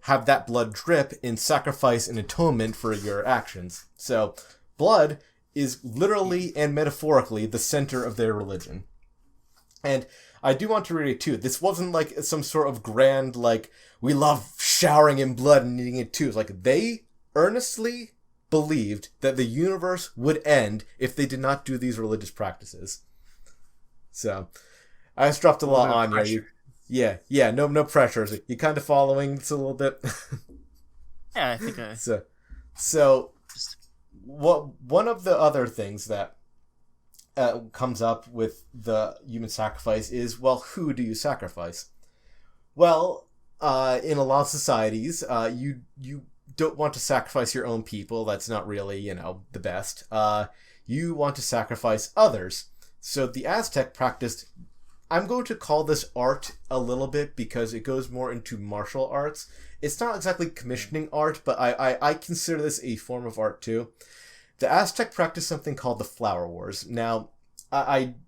have that blood drip in sacrifice and atonement for your actions. So blood is literally and metaphorically the center of their religion. And I do want to read it too. This wasn't like some sort of grand, like, we love showering in blood and eating it too. It's like they earnestly believed that the universe would end if they did not do these religious practices. So I just dropped a lot on you. Yeah, no pressure. You kind of following this a little bit? Yeah, I think I... So one of the other things that comes up with the human sacrifice is, well, who do you sacrifice? Well, in a lot of societies, you don't want to sacrifice your own people. That's not really, you know, the best. You want to sacrifice others. So the Aztec practiced I'm going to call this art a little bit because it goes more into martial arts. It's not exactly commissioning art, but I consider this a form of art too. The Aztec practiced something called the Flower Wars. Now,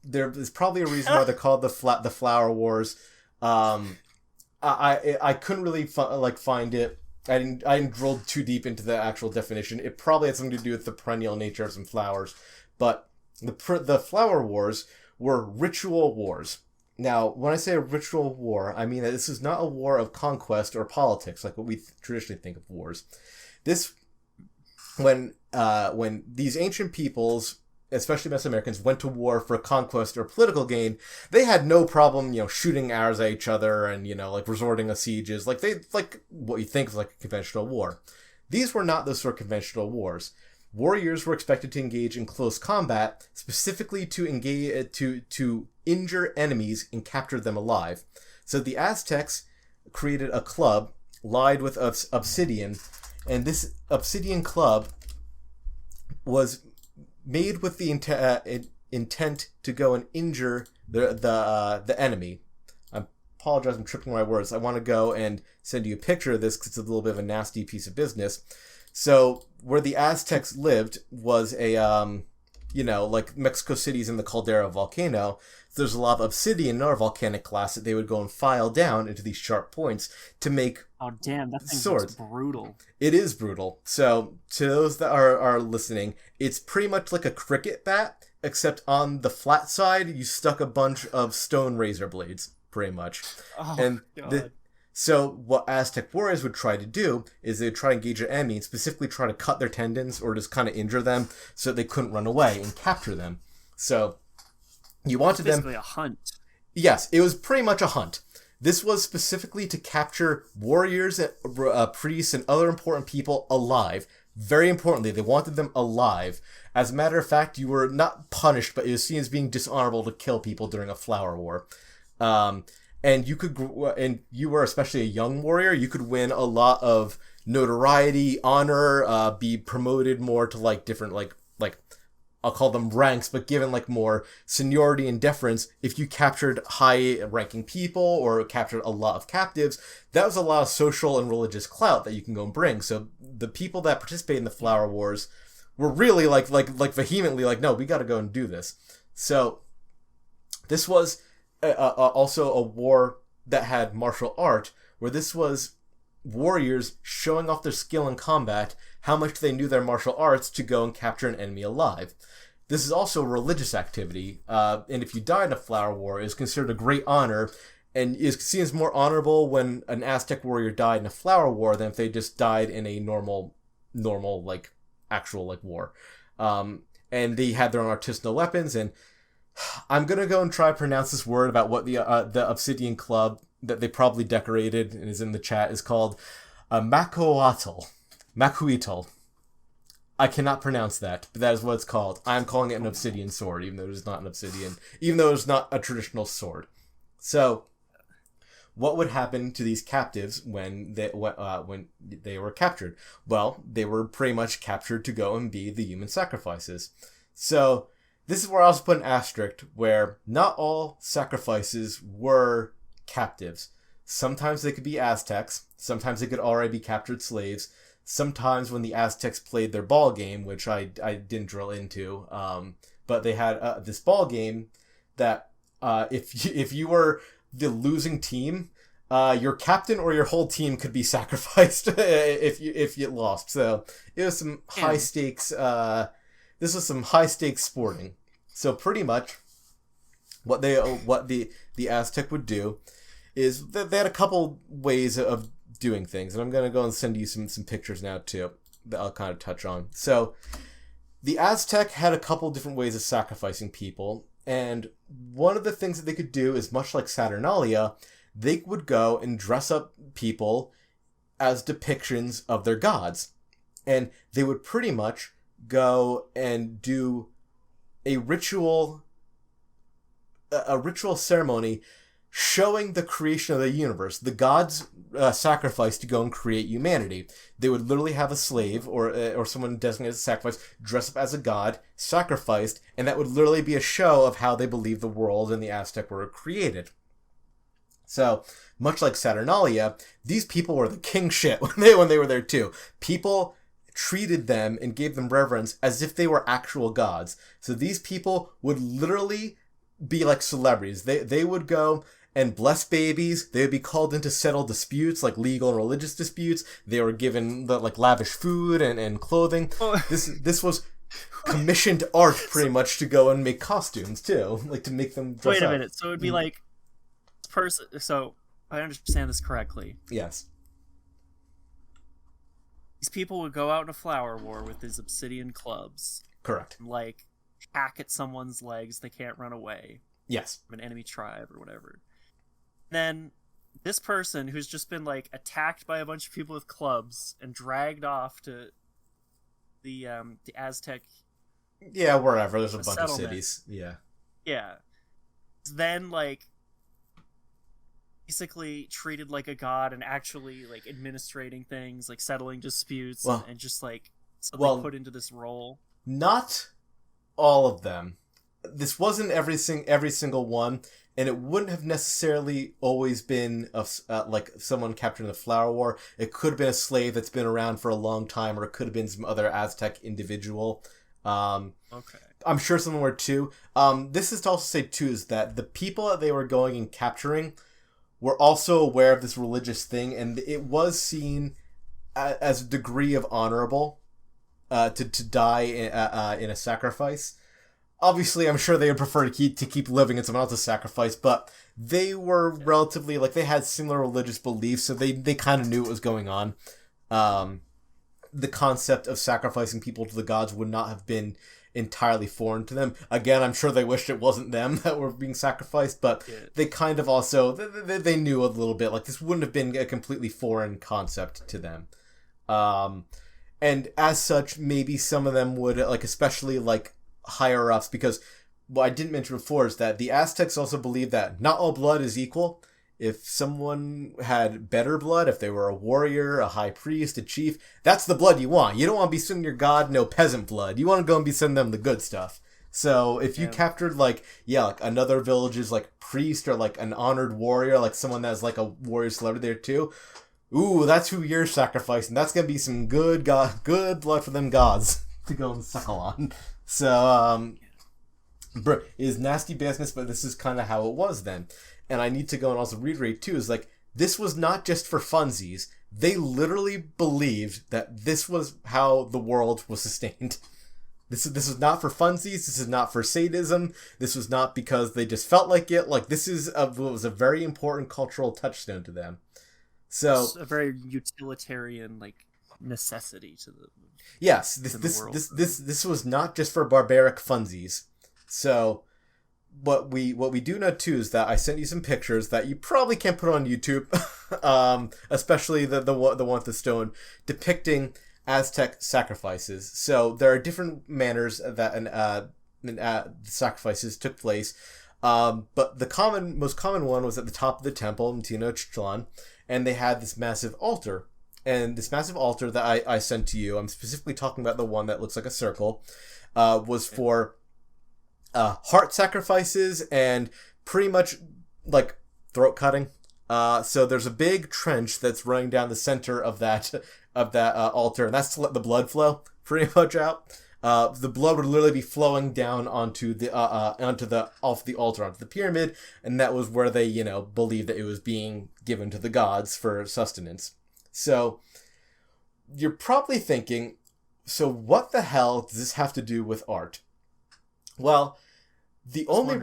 there's probably a reason why they're called the Flower Wars. I couldn't really find it. I didn't drill too deep into the actual definition. It probably had something to do with the perennial nature of some flowers, but the Flower Wars were ritual wars. Now, when I say a ritual war, I mean that this is not a war of conquest or politics like what we traditionally think of wars. This, when these ancient peoples, especially Mesoamericans, went to war for conquest or political gain, they had no problem, shooting arrows at each other and, resorting to sieges, like what you think of like a conventional war. These were not those sort of conventional wars. Warriors were expected to engage in close combat, specifically to injure enemies and capture them alive. So the Aztecs created a club lined with obsidian, and this obsidian club was made with the intent to go and injure the enemy. I apologize, I'm tripping my words. I want to go and send you a picture of this because it's a little bit of a nasty piece of business. So where the Aztecs lived was a, like Mexico City's in the caldera volcano. So there's a lot of obsidian in our volcanic glass that they would go and file down into these sharp points to make that thing swords. Brutal. It is brutal. So to those that are listening, it's pretty much like a cricket bat, except on the flat side you stuck a bunch of stone razor blades, pretty much. Oh, and God. So what Aztec warriors would try to do is they would try to engage an enemy and specifically try to cut their tendons or just kind of injure them so that they couldn't run away and capture them. So you wanted them... Basically a hunt. Yes, it was pretty much a hunt. This was specifically to capture warriors, priests, and other important people alive. Very importantly, they wanted them alive. As a matter of fact, you were not punished, but it was seen as being dishonorable to kill people during a flower war. And you were especially a young warrior, you could win a lot of notoriety, honor, be promoted more to different I'll call them ranks, but given more seniority and deference. If you captured high ranking people or captured a lot of captives, that was a lot of social and religious clout that you can go and bring. So the people that participated in the Flower Wars were really vehemently no, we got to go and do this. So this was also a war that had martial art, where this was warriors showing off their skill in combat, how much they knew their martial arts to go and capture an enemy alive. This is also a religious activity, and if you died in a flower war, it is considered a great honor, and is seen as more honorable when an Aztec warrior died in a flower war than if they just died in a normal actual war. And they had their own artisanal weapons, and I'm gonna go and try to pronounce this word about what the obsidian club that they probably decorated and is in the chat is called Macuatl. I cannot pronounce that, but that is what it's called. I'm calling it an obsidian sword, even though it is not an obsidian, even though it's not a traditional sword. So, what would happen to these captives when they were captured? Well, they were pretty much captured to go and be the human sacrifices. So, this is where I also put an asterisk, where not all sacrifices were captives. Sometimes they could be Aztecs, sometimes they could already be captured slaves, sometimes when the Aztecs played their ball game, which I didn't drill into, but they had this ball game that if you were the losing team, your captain or your whole team could be sacrificed if you lost. So it was some high stakes. This was some high stakes sporting. So pretty much, what the Aztec would do is they had a couple ways of doing things, and I'm going to go and send you some pictures now too that I'll kind of touch on. So the Aztec had a couple different ways of sacrificing people, and one of the things that they could do is, much like Saturnalia, they would go and dress up people as depictions of their gods, and they would pretty much go and do a ritual ceremony showing the creation of the universe. The gods sacrificed to go and create humanity. They would literally have a slave or someone designated as a sacrifice dress up as a god, sacrificed, and that would literally be a show of how they believed the world and the Aztec were created. So, much like Saturnalia, these people were the king shit when they were there too. People treated them and gave them reverence as if they were actual gods. So these people would literally be like celebrities. They would go and bless babies. They would be called in to settle disputes, like legal and religious disputes. They were given like lavish food and clothing. This was commissioned art, pretty much, to go and make costumes too, like to make them dress Wait a up. minute. So it'd be like person. So I understand this correctly. Yes. These people would go out in a flower war with these obsidian clubs. Correct. And, like, hack at someone's legs. They can't run away. Yes. From an enemy tribe or whatever. Then this person who's just been, like, attacked by a bunch of people with clubs and dragged off to the Aztec. Yeah, wherever. There's a bunch settlement. of cities. Yeah. Yeah. Then, like, basically treated like a god and actually, like, administrating things, like settling disputes, and just, like, suddenly put into this role. Not all of them. This wasn't every single one, and it wouldn't have necessarily always been like someone captured in the flower war. It could have been a slave that's been around for a long time, or it could have been some other Aztec individual. Okay. I'm sure some were too. This is to also say too is that the people that they were going and capturing were also aware of this religious thing, and it was seen as a degree of honorable to die in a sacrifice. Obviously, I'm sure they would prefer to keep living in someone else's sacrifice, but they were relatively, like, they had similar religious beliefs, so they kind of knew what was going on. The concept of sacrificing people to the gods would not have been entirely foreign to them. Again, I'm sure they wished it wasn't them that were being sacrificed, but they kind of also, they knew a little bit, like, this wouldn't have been a completely foreign concept to them. And as such, maybe some of them would, like, especially, like, higher ups, because what I didn't mention before is that the Aztecs also believed that not all blood is equal. If someone had better blood, if they were a warrior, a high priest, a chief, that's the blood you want. You don't want to be sending your god no peasant blood. You want to go and be sending them the good stuff. So if you captured, like another village's, like, priest or, like, an honored warrior, like someone that's, like, a warrior celebrity there too, ooh, that's who you're sacrificing. That's going to be some good blood for them gods to go and suckle on. So, it is nasty business, but this is kind of how it was then. And I need to go and also reiterate too, is like, this was not just for funsies. They literally believed that this was how the world was sustained. This is not for funsies. This is not for sadism. This was not because they just felt like it. Like, this was a very important cultural touchstone to them. So it's a very utilitarian, like, necessity to the yes. This was not just for barbaric funsies. So what we do know too is that I sent you some pictures that you probably can't put on YouTube, especially the one with the stone depicting Aztec sacrifices. So there are different manners that sacrifices took place, but the most common one was at the top of the temple in Tenochtitlan, and they had this massive altar. And this massive altar that I sent to you, I'm specifically talking about the one that looks like a circle, was for heart sacrifices and pretty much, like, throat cutting. So there's a big trench that's running down the center of that altar, and that's to let the blood flow pretty much out. The blood would literally be flowing down onto the off the altar, onto the pyramid, and that was where they, believed that it was being given to the gods for sustenance. So you're probably thinking, so what the hell does this have to do with art? Well, the only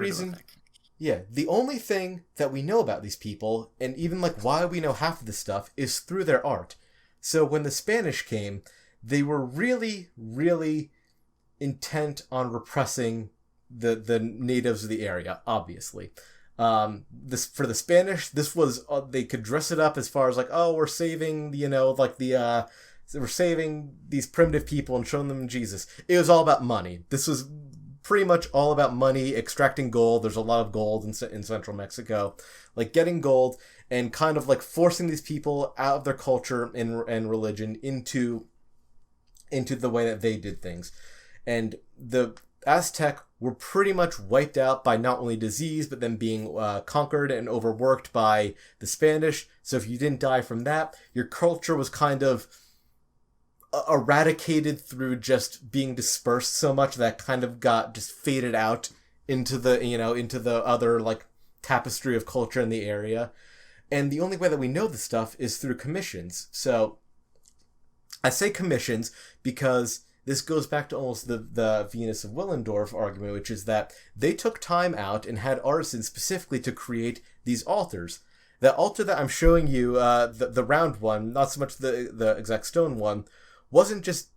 thing that we know about these people, and even, like, why we know half of this stuff, is through their art. So when the Spanish came, they were really, really intent on repressing the natives of the area, obviously. For the Spanish, this was, they could dress it up as far as, like, oh, we're saving, we're saving these primitive people and showing them Jesus. It was all about money. This was pretty much all about money, extracting gold. There's a lot of gold in central Mexico. Like, getting gold and kind of, like, forcing these people out of their culture and religion into the way that they did things. And the Aztec were pretty much wiped out by not only disease, but then being conquered and overworked by the Spanish. So if you didn't die from that, your culture was kind of eradicated through just being dispersed so much that kind of got just faded out into the other, like, tapestry of culture in the area. And the only way that we know this stuff is through commissions. So I say commissions because this goes back to almost the Venus of Willendorf argument, which is that they took time out and had artisans specifically to create these altars. The altar that I'm showing you, the round one, not so much the exact stone one, wasn't just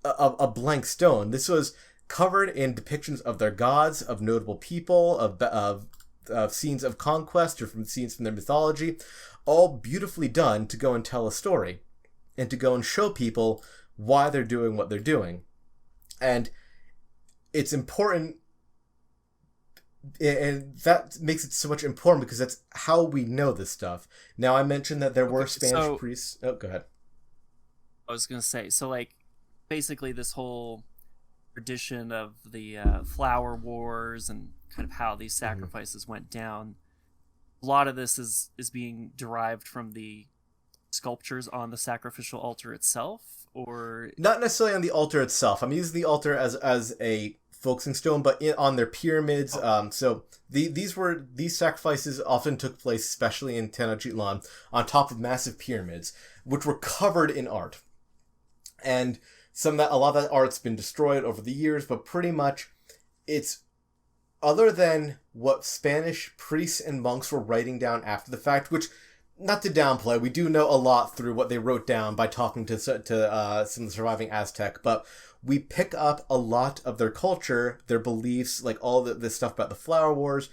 a blank stone. This was covered in depictions of their gods, of notable people, of scenes of conquest or from scenes from their mythology, all beautifully done to go and tell a story and to go and show people why they're doing what they're doing. And it's important, and that makes it so much important because that's how we know this stuff. Now, I mentioned that there were Spanish priests. Oh, go ahead. I was going to say, so, like, basically this whole tradition of the flower wars and kind of how these sacrifices went down, a lot of this is being derived from the sculptures on the sacrificial altar itself, or not necessarily on the altar itself. I'm using the altar as a focusing stone, but on their pyramids. So these sacrifices often took place, especially in Tenochtitlan, on top of massive pyramids, which were covered in art. And a lot of that art's been destroyed over the years, but pretty much it's, other than what Spanish priests and monks were writing down after the fact, which, not to downplay, we do know a lot through what they wrote down by talking to some of the surviving Aztec, but we pick up a lot of their culture, their beliefs, like all this stuff about the flower wars,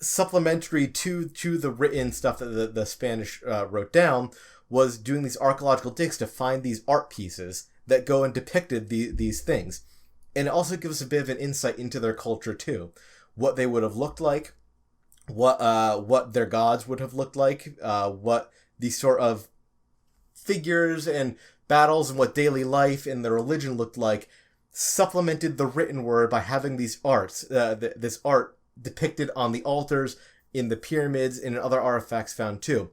supplementary to the written stuff that the Spanish wrote down, was doing these archaeological digs to find these art pieces that go and depicted these things. And it also gives us a bit of an insight into their culture too. What they would have looked like, what their gods would have looked like, what these sort of figures and battles and what daily life and their religion looked like, supplemented the written word by having these arts, this art depicted on the altars, in the pyramids, and in other artifacts found too.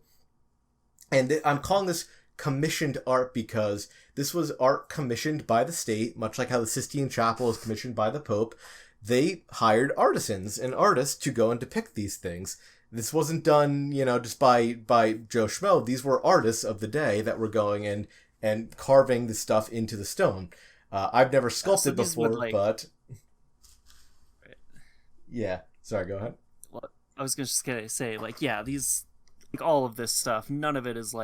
And I'm calling this commissioned art because this was art commissioned by the state, much like how the Sistine Chapel is commissioned by the Pope. They hired artisans and artists to go and depict these things. This wasn't done, just by Joe Schmo. These were artists of the day that were going in and carving the stuff into the stone. I've never sculpted before, but... Yeah. Sorry, go ahead. Well, I was just going to say, these... all of this stuff, none of it is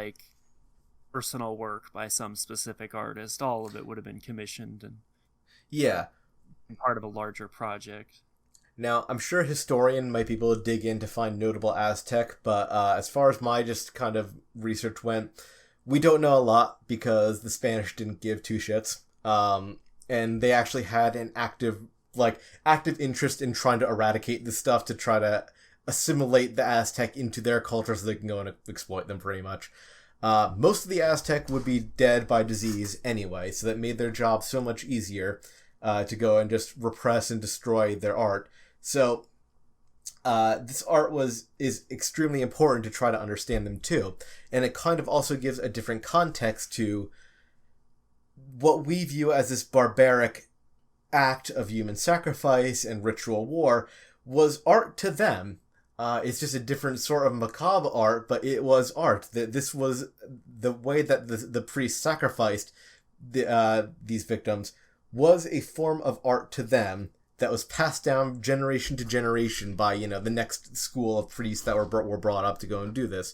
personal work by some specific artist. All of it would have been commissioned and part of a larger project. Now, I'm sure a historian might be able to dig in to find notable Aztec, but as far as my just kind of research went, we don't know a lot because the Spanish didn't give two shits, and they actually had an active interest in trying to eradicate this stuff, to try to assimilate the Aztec into their culture so they can go and exploit them pretty much. Most of the Aztec would be dead by disease anyway, so that made their job so much easier to go and just repress and destroy their art. So this art is extremely important to try to understand them too. And it kind of also gives a different context to what we view as this barbaric act of human sacrifice and ritual war was art to them. It's just a different sort of macabre art, but it was art. This was the way that the priests sacrificed these victims was a form of art to them that was passed down generation to generation by, the next school of priests that were brought up to go and do this.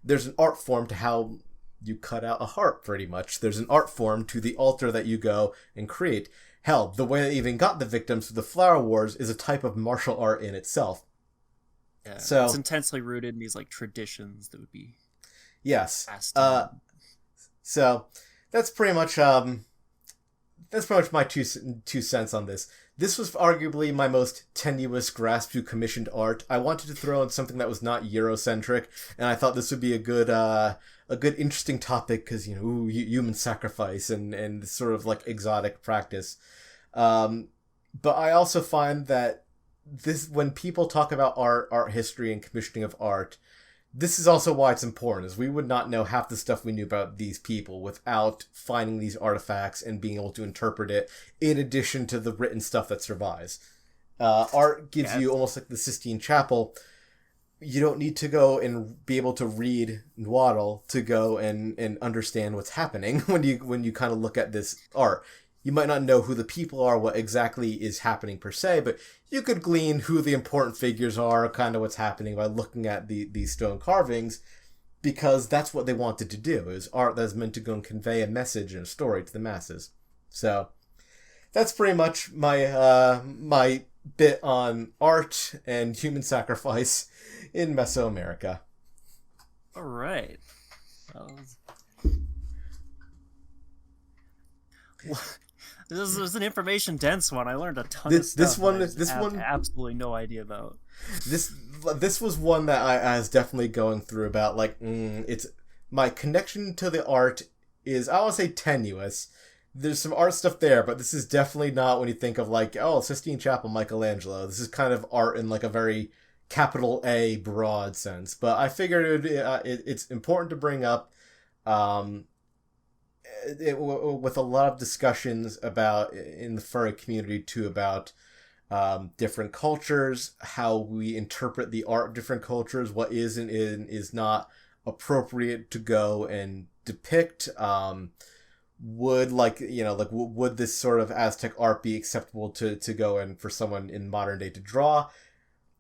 There's an art form to how you cut out a heart, pretty much. There's an art form to the altar that you go and create. Hell, the way they even got the victims for the flower wars is a type of martial art in itself. Yeah, so it's intensely rooted in these traditions that would be passed down. So that's pretty much my two cents on this. This was arguably my most tenuous grasp to commissioned art. I wanted to throw in something that was not Eurocentric, and I thought this would be a good interesting topic because, human sacrifice and sort of like exotic practice. But I also find that when people talk about art history and commissioning of art, this is also why it's important, is we would not know half the stuff we knew about these people without finding these artifacts and being able to interpret it in addition to the written stuff that survives. Art gives you almost like the Sistine Chapel. You don't need to go and be able to read Waddle to go and understand what's happening when you kind of look at this art. You might not know who the people are, what exactly is happening per se, but you could glean who the important figures are, kind of what's happening by looking at these stone carvings, because that's what they wanted to do, is art that's meant to go and convey a message and a story to the masses. So that's pretty much my bit on art and human sacrifice in Mesoamerica. All right. This was an information dense one. I learned a ton of stuff. This one, absolutely no idea about. This was one that I was definitely going through about. Like, it's my connection to the art is, I won't say tenuous. There's some art stuff there, but this is definitely not when you think of like, oh, Sistine Chapel, Michelangelo. This is kind of art in like a very capital A broad sense. But I figured it's important to bring up. With a lot of discussions about in the furry community too about different cultures, how we interpret the art of different cultures, what is and is not appropriate to go and depict. Would would this sort of Aztec art be acceptable to go and for someone in modern day to draw?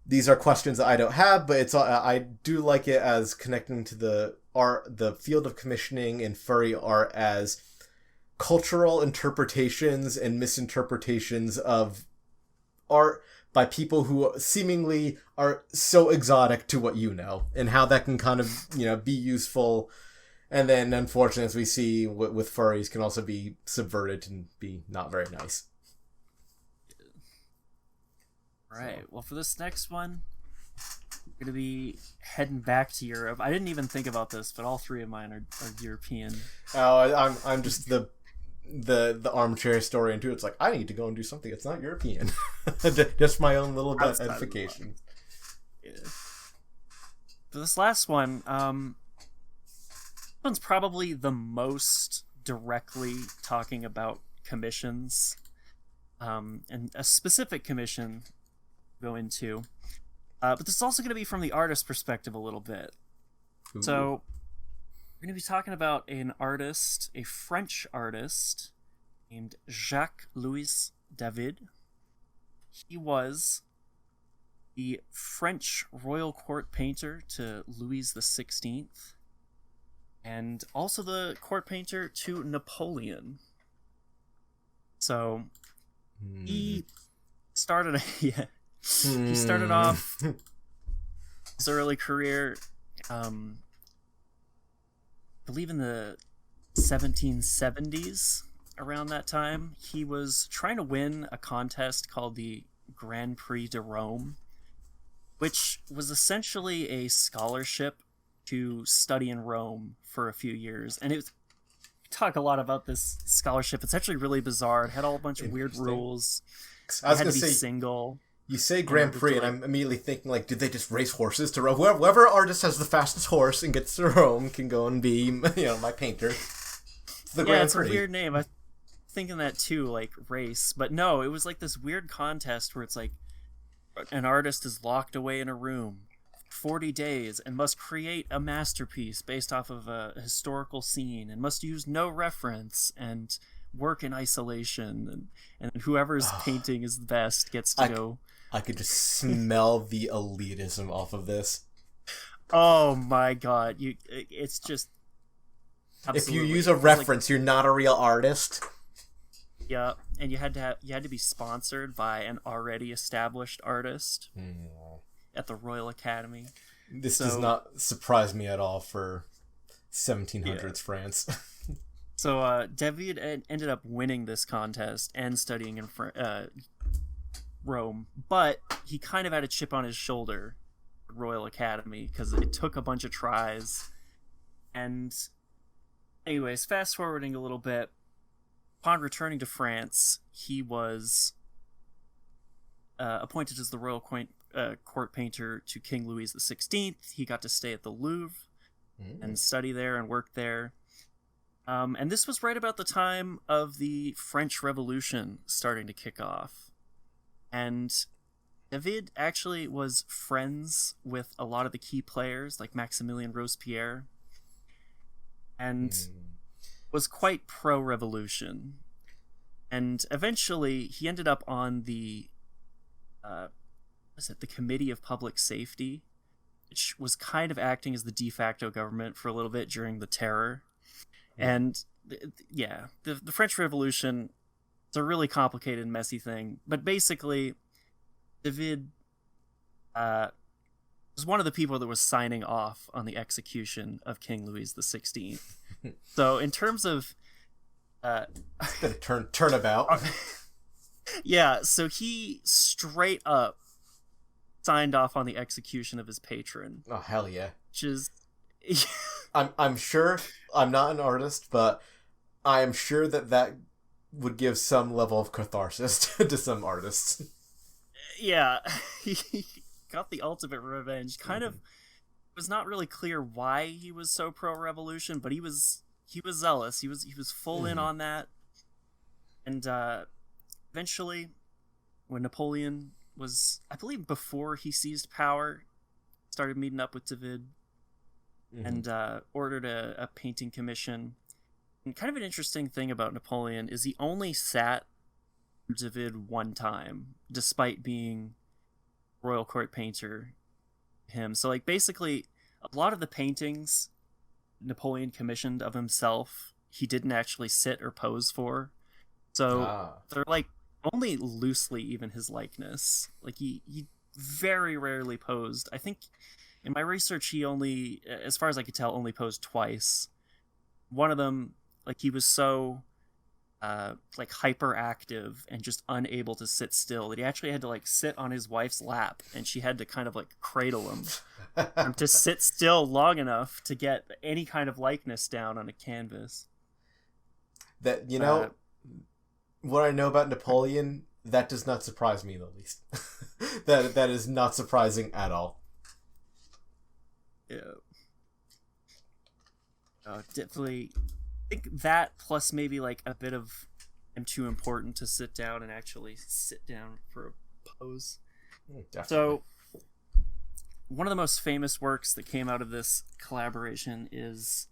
These are questions that I don't have, but I do like it as connecting to the field of commissioning and furry art as cultural interpretations and misinterpretations of art by people who seemingly are so exotic to what you know, and how that can kind of, be useful. And then, unfortunately, as we see with furries, can also be subverted and be not very nice. Right. Well, for this next one, we're going to be heading back to Europe. I didn't even think about this, but all three of mine are European. Oh, I'm just the armchair historian too. It's like, I need to go and do something that's not European. Just my own little bit of edification. Yeah. For this last one, this one's probably the most directly talking about commissions, and a specific commission go into. But this is also going to be from the artist's perspective a little bit. Ooh. So we're going to be talking about an artist, a French artist named Jacques Louis David. He was the French royal court painter to Louis XVI, and also the court painter to Napoleon. So he started he started off his early career, I believe in the 1770s. Around that time, he was trying to win a contest called the Grand Prix de Rome, which was essentially a scholarship to study in Rome for a few years. And we talk a lot about this scholarship. It's actually really bizarre. It had all a bunch of weird rules. I was going to say, single. You say Grand Prix, and I'm immediately thinking, like, did they just race horses to Rome? Whoever artist has the fastest horse and gets to Rome can go and be, my painter. It's the Grand Prix. A weird name. I was thinking that too, like race. But no, it was like this weird contest where it's like an artist is locked away in a room 40 days and must create a masterpiece based off of a historical scene and must use no reference and work in isolation, and whoever's painting is the best gets to go. I could just smell the elitism off of this. Oh my god, it's just absolutely. If you use a reference, you're not a real artist. Yeah, and you had to be sponsored by an already established artist at the Royal Academy. This does not surprise me at all for 1700s France. So David ended up winning this contest and studying in Rome, but he kind of had a chip on his shoulder, Royal Academy, because it took a bunch of tries. And anyways, fast forwarding a little bit, upon returning to France, he was appointed as the royal court painter to King Louis XVI. He got to stay at the Louvre and study there and work there. And this was right about the time of the French Revolution starting to kick off. And David actually was friends with a lot of the key players, like Maximilien Robespierre, and was quite pro-revolution. And eventually, he ended up on the the Committee of Public Safety, which was kind of acting as the de facto government for a little bit during the Terror. And the French Revolution, it's a really complicated, messy thing. But basically, David was one of the people that was signing off on the execution of King Louis XVI. So in terms of turnabout. Yeah, so he straight up signed off on the execution of his patron. Oh, hell yeah. Which is... I'm sure, I'm not an artist, but I am sure that would give some level of catharsis to some artists. Yeah, he got the ultimate revenge. Kind of, it was not really clear why he was so pro-revolution, but he was zealous. He was full in on that. And eventually, when Napoleon was, I believe, before he seized power, started meeting up with David and ordered a painting commission. And kind of an interesting thing about Napoleon is he only sat for David one time, despite being royal court painter him. So like basically a lot of the paintings Napoleon commissioned of himself, he didn't actually sit or pose for. So they're like only loosely even his likeness. Like he very rarely posed. I think in my research he only, as far as I could tell, only posed twice. One of them, like he was so like hyperactive and just unable to sit still that he actually had to like sit on his wife's lap and she had to kind of like cradle him to sit still long enough to get any kind of likeness down on a canvas. That, you know, what I know about Napoleon, that does not surprise me in the least. that is not surprising at all. Yeah. Definitely. I think that plus maybe like a bit of I'm too important to sit down and actually sit down for a pose. Definitely. So one of the most famous works that came out of this collaboration is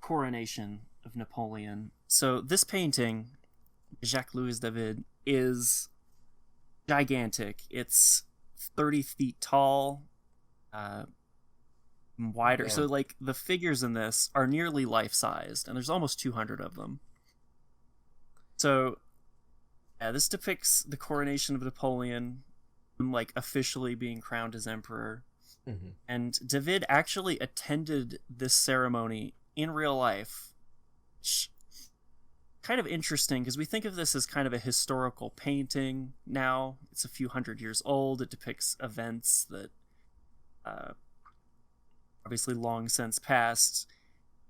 Coronation of Napoleon. So this painting, Jacques Louis David, is gigantic. It's 30 feet tall, wider. So like the figures in this are nearly life-sized, and there's almost 200 of them. So this depicts the coronation of Napoleon, like officially being crowned as emperor. And David actually attended this ceremony in real life, which kind of interesting because we think of this as kind of a historical painting now. It's a few hundred years old. It depicts events that obviously long since passed.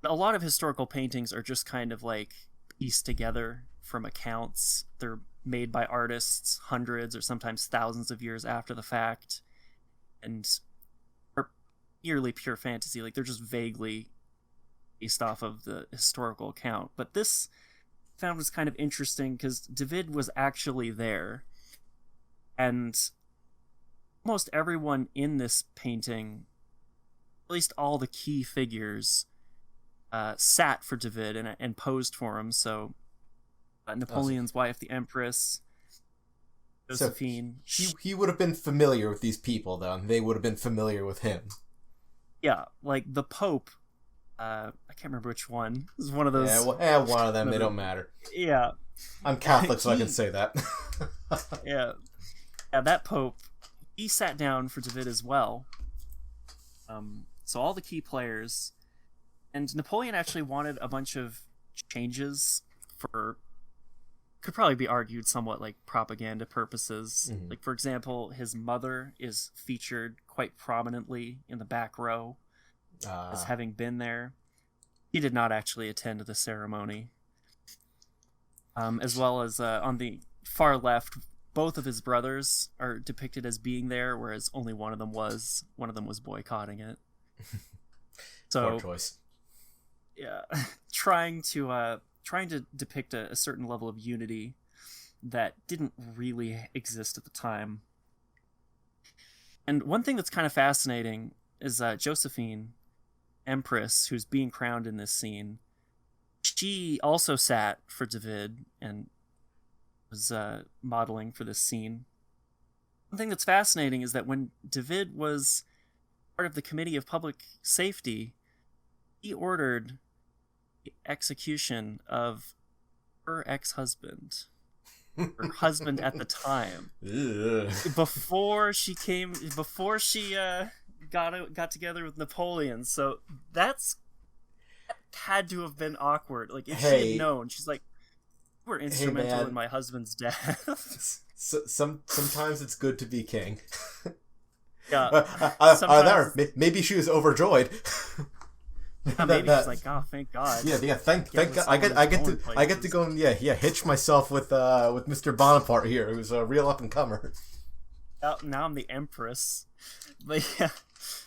A lot of historical paintings are just kind of like pieced together from accounts. They're made by artists hundreds or sometimes thousands of years after the fact and are nearly pure fantasy. Like they're just vaguely based off of the historical account. But this I found was kind of interesting because David was actually there, and almost everyone in this painting, at least all the key figures, sat for David and posed for him. So Napoleon's wife, the Empress, Josephine. So he would have been familiar with these people, though, and they would have been familiar with him. Yeah, like the Pope. I can't remember which one. This is one of those. Yeah, one of them. They don't matter. Yeah. I'm Catholic, so I can say that. Yeah, that Pope, he sat down for David as well. So all the key players, and Napoleon actually wanted a bunch of changes for could probably be argued somewhat like propaganda purposes. Mhm. Like, for example, his mother is featured quite prominently in the back row as having been there. He did not actually attend the ceremony. As well as on the far left, both of his brothers are depicted as being there, whereas only one of them was. One of them was boycotting it. So, poor choice. Yeah, trying to depict a certain level of unity that didn't really exist at the time. And one thing that's kind of fascinating is Josephine, Empress, who's being crowned in this scene. She also sat for David and was modeling for this scene. One thing that's fascinating is that when David was part of the Committee of Public Safety, he ordered the execution of her ex-husband, her husband at the time, before she got together with Napoleon. So that had to have been awkward. Like, if she had known, she's like, "You were instrumental in my husband's death." Sometimes it's good to be king. Yeah. Maybe she was overjoyed. Maybe she's like, "Oh, thank God." Yeah. Thank God. I get to go and hitch myself with Mr. Bonaparte here, who's a real up and comer. Now I'm the Empress, but yeah.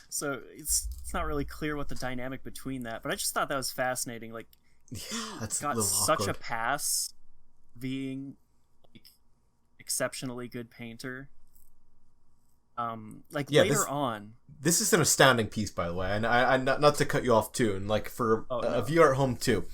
So it's not really clear what the dynamic between that, but I just thought that was fascinating. Like, that's got such a pass being like exceptionally good painter. Later on. This is an astounding piece, by the way, and I not to cut you off too, and like for a viewer at home too.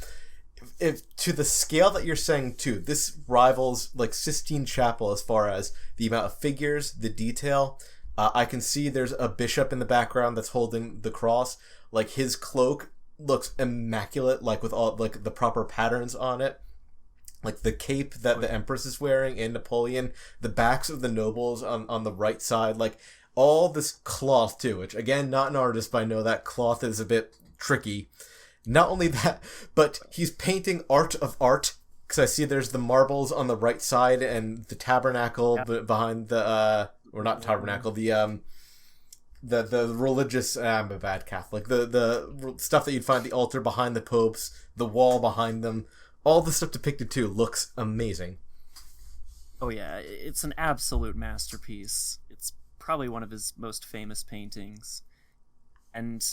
If to the scale that you're saying too, this rivals like Sistine Chapel as far as the amount of figures, the detail. I can see there's a bishop in the background that's holding the cross. Like, his cloak looks immaculate, like with all like the proper patterns on it. Like the cape that the Empress is wearing in Napoleon, the backs of the nobles on the right side, like all this cloth too, which again, not an artist, but I know that cloth is a bit tricky. Not only that, but he's painting art of art, because I see there's the marbles on the right side and the tabernacle behind the, or not tabernacle, the religious, I'm a bad Catholic, the stuff that you'd find the altar behind the popes, the wall behind them. All the stuff depicted too looks amazing. Oh yeah, it's an absolute masterpiece. It's probably one of his most famous paintings. And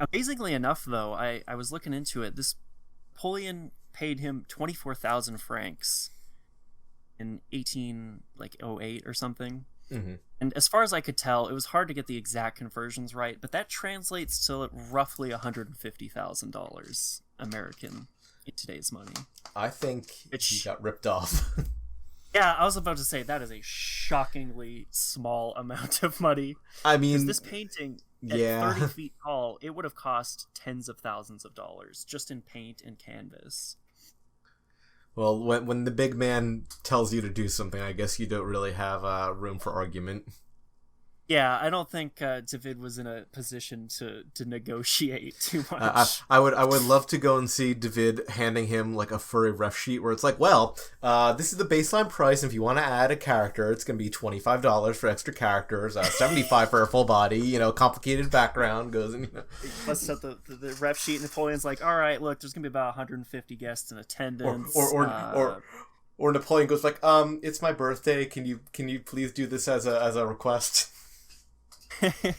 amazingly enough, though, I was looking into it. This Napoleon paid him 24,000 francs in 1808 or something. Mm-hmm. And as far as I could tell, it was hard to get the exact conversions right, but that translates to roughly $150,000 American in today's money. I think he got ripped off. Yeah, I was about to say that is a shockingly small amount of money. I mean, this painting at 30 feet tall, it would have cost tens of thousands of dollars just in paint and canvas. Well, when the big man tells you to do something, I guess you don't really have room for argument. Yeah, I don't think David was in a position to negotiate too much. I would love to go and see David handing him like a furry ref sheet where it's like, well, this is the baseline price. And if you want to add a character, it's going to be $25 for extra characters, $75 for a full body. Complicated background goes and Let's set the ref sheet. Napoleon's like, all right, look, there's going to be about 150 guests in attendance. Or Napoleon goes like, it's my birthday. Can you please do this as a request?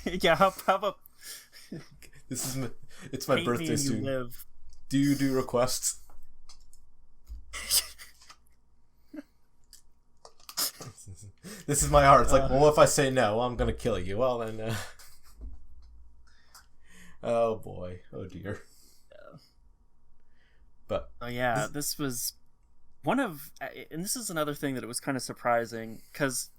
Yeah, how about it's my birthday soon. Live. Do you do requests? This is my art. It's like, well, if I say no, I'm gonna kill you. Well, then. Oh boy. Oh dear. Yeah. But. Oh yeah, this was one of, and this is another thing that it was kind of surprising because.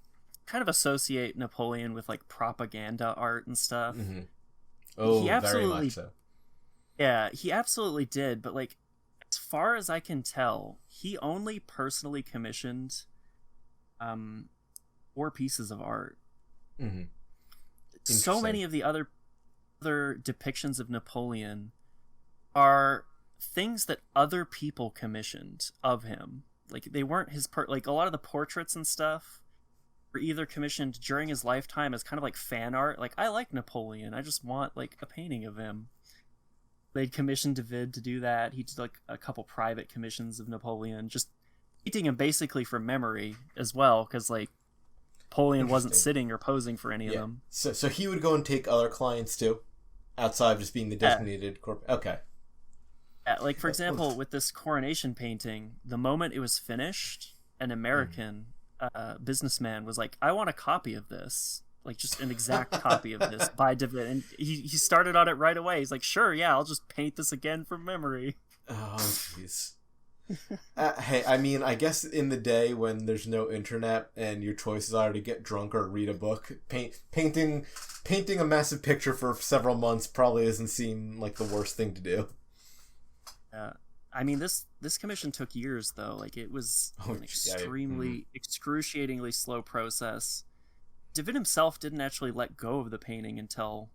Kind of associate Napoleon with like propaganda art and stuff. Mm-hmm. Oh, very much so. Yeah, he absolutely did. But like, as far as I can tell, he only personally commissioned 4 pieces of art. Mm-hmm. So many of the other depictions of Napoleon are things that other people commissioned of him. like they weren't his like a lot of the portraits and stuff were either commissioned during his lifetime as kind of like fan art. Like, I like Napoleon, I just want like a painting of him. They'd commissioned David to do that. He did like a couple private commissions of Napoleon, just painting him basically from memory as well, because like Napoleon wasn't sitting or posing for any of them. So he would go and take other clients too, outside of just being the designated corporate. Okay. Yeah, like for example, with this coronation painting, the moment it was finished, an American businessman was like, "I want a copy of this." Like, just an exact copy of this by David. And he started on it right away. He's like, sure, yeah, I'll just paint this again from memory. Oh, jeez. Hey, I mean, I guess in the day when there's no internet and your choices are to get drunk or read a book, painting a massive picture for several months probably doesn't seem like the worst thing to do. I mean, this commission took years, though. Like, it was an extremely, excruciatingly slow process. David himself didn't actually let go of the painting until,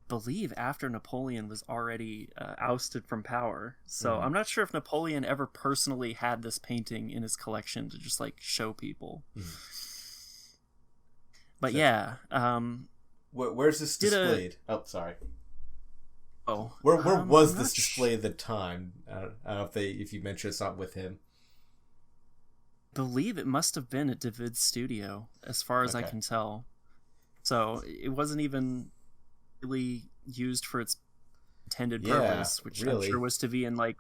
I believe, after Napoleon was already ousted from power. So I'm not sure if Napoleon ever personally had this painting in his collection to just like show people. But so, yeah, where's this displayed? Sorry. Oh, where was this displayed at the time? I don't know if you mentioned it's not with him. Believe it must have been at David's studio, as far as I can tell. So it wasn't even really used for its intended purpose, which really, I'm sure was to be in like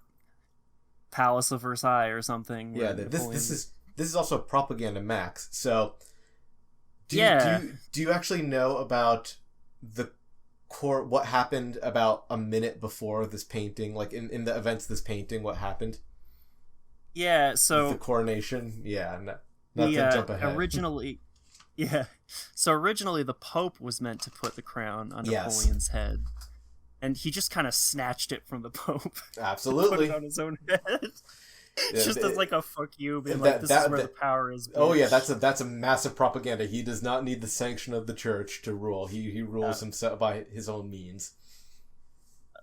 Palace of Versailles or something. Yeah, this is also propaganda max. So do you actually know about what happened about a minute before this painting, like in the events of this painting, what happened? Yeah, so the coronation, not to jump ahead. Originally the Pope was meant to put the crown on Napoleon's head, and he just kind of snatched it from the Pope. Absolutely, put it on his own head, just as like a fuck you, being like, this is where the power is. Bitch. Oh yeah, that's a massive propaganda. He does not need the sanction of the church to rule. He rules himself by his own means.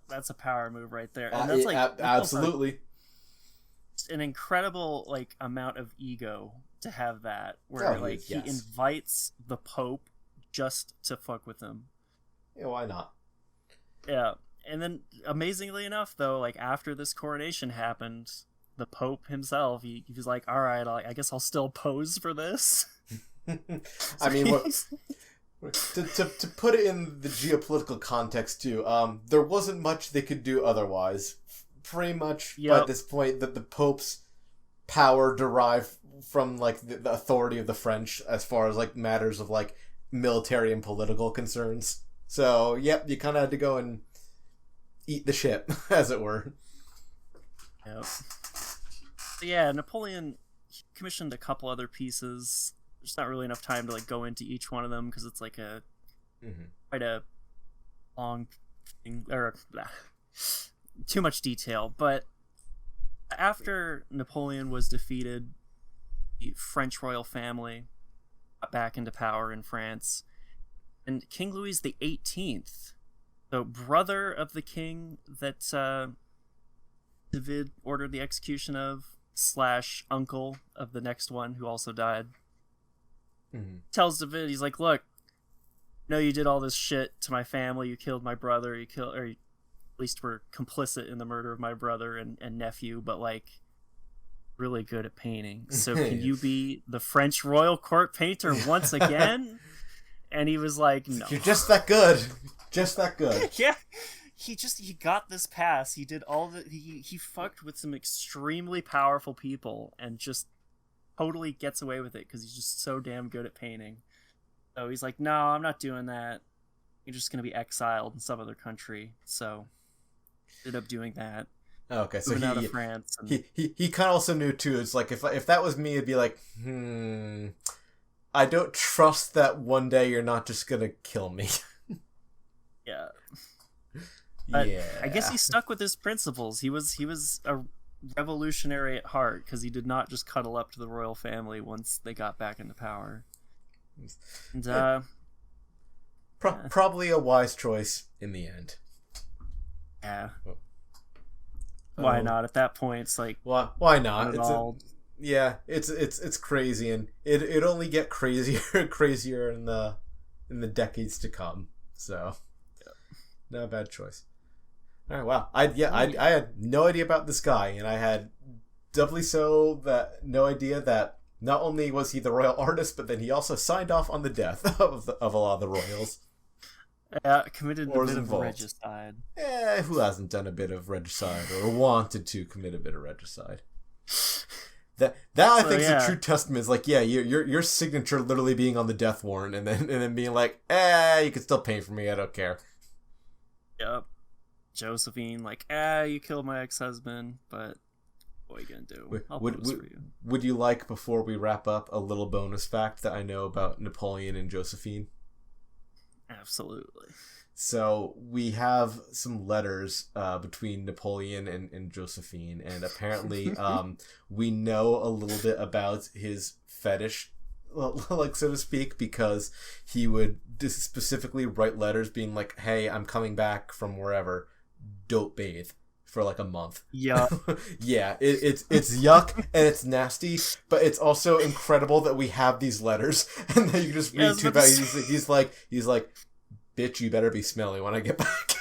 That's a power move right there, and that's like absolutely. An incredible like amount of ego to have that, where he invites the Pope just to fuck with him. Yeah, why not? Yeah, and then amazingly enough, though, like after this coronation happened, the Pope himself, he was like, "All right, I guess I'll still pose for this." I mean, to put it in the geopolitical context too, there wasn't much they could do otherwise. Pretty much by this point that the Pope's power derived from like the authority of the French as far as like matters of like military and political concerns. So you kind of had to go and eat the ship, as it were. Yep. So yeah, Napoleon commissioned a couple other pieces. There's not really enough time to like go into each one of them because it's like quite a long thing, or too much detail. But after Napoleon was defeated, the French royal family got back into power in France, and King Louis the 18th, so brother of the king that David ordered the execution of / uncle of the next one who also died, tells David, he's like, look, I know you did all this shit to my family, you killed my brother, you at least were complicit in the murder of my brother and nephew, but like really good at painting, so can you be the French royal court painter once again? And he was like, no, you're just that good. Yeah, he got this pass. He did all the he fucked with some extremely powerful people and just totally gets away with it because he's just so damn good at painting. So he's like, no, I'm not doing that. You're just gonna be exiled in some other country. So ended up doing that. Okay, so out of France. And... he kind of also knew too. It's like if that was me, it'd be like, I don't trust that one day you're not just gonna kill me. Yeah. I guess he stuck with his principles. He was a revolutionary at heart because he did not just cuddle up to the royal family once they got back into power. And probably a wise choice in the end. Yeah. why not? At that point, it's like, why not? It's It's crazy, and it only get crazier and crazier in the decades to come. So, not a bad choice. All right, wow. I had no idea about this guy, and I had doubly so that no idea that not only was he the royal artist, but then he also signed off on the death of a lot of the royals. Committed a bit of regicide. Who hasn't done a bit of regicide or wanted to commit a bit of regicide? That I think is a true testament. Is like, your signature literally being on the death warrant, and then being like, you can still pay for me. I don't care. Yep. Josephine, like, you killed my ex-husband, but what are you gonna do? I'll pose for you. Would you like, before we wrap up, a little bonus fact that I know about Napoleon and Josephine? Absolutely. So we have some letters between Napoleon and Josephine, and apparently we know a little bit about his fetish, like, so to speak, because he would specifically write letters being like, hey, I'm coming back from wherever, don't bathe for like a month. Yeah. Yeah, it's yuck and it's nasty, but it's also incredible that we have these letters and then you just read about he's like, bitch, you better be smelly when I get back.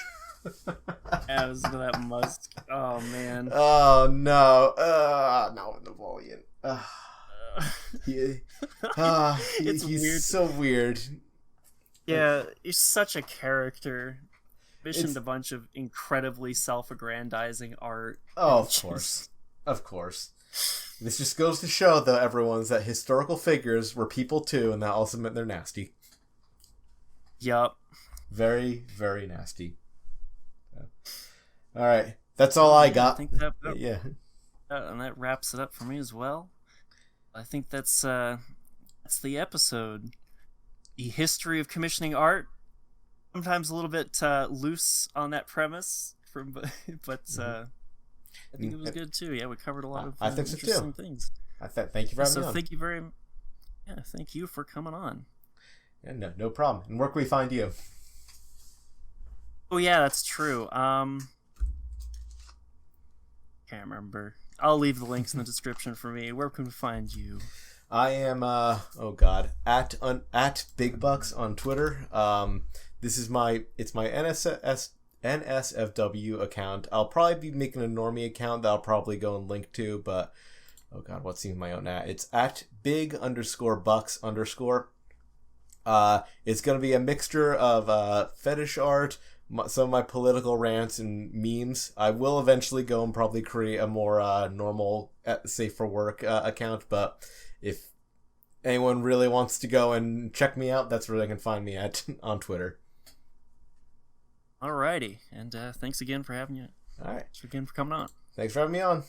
As that musk. Oh man. Oh no. No, Napoleon. He's weird. So weird. Yeah, he's such a character. Commissioned a bunch of incredibly self-aggrandizing art. Oh, of course. This just goes to show, though, everyone's that historical figures were people too, and that also meant they're nasty. Yup. Very, very nasty. All right, that's all I got. I think that, and that wraps it up for me as well. I think that's the episode. The history of commissioning art. Sometimes a little bit loose on that premise, but I think it was good too. Yeah, we covered a lot of I think so interesting too. things. Thank you for having me on. Thank you for coming on. Yeah, no problem. And where can we find you? Oh yeah, that's true. Can't remember. I'll leave the links in the description for me. Where can we find you? I am at Big Bucks on Twitter. This is my NSFW account. I'll probably be making a normie account that I'll probably go and link to, but oh god, what's even my own at? It's at big_bucks_. It's gonna be a mixture of fetish art, some of my political rants and memes. I will eventually go and probably create a more normal, safe for work account, but if anyone really wants to go and check me out, that's where they can find me at on Twitter. Alrighty, and thanks again for having you. All right. Thanks again for coming on. Thanks for having me on.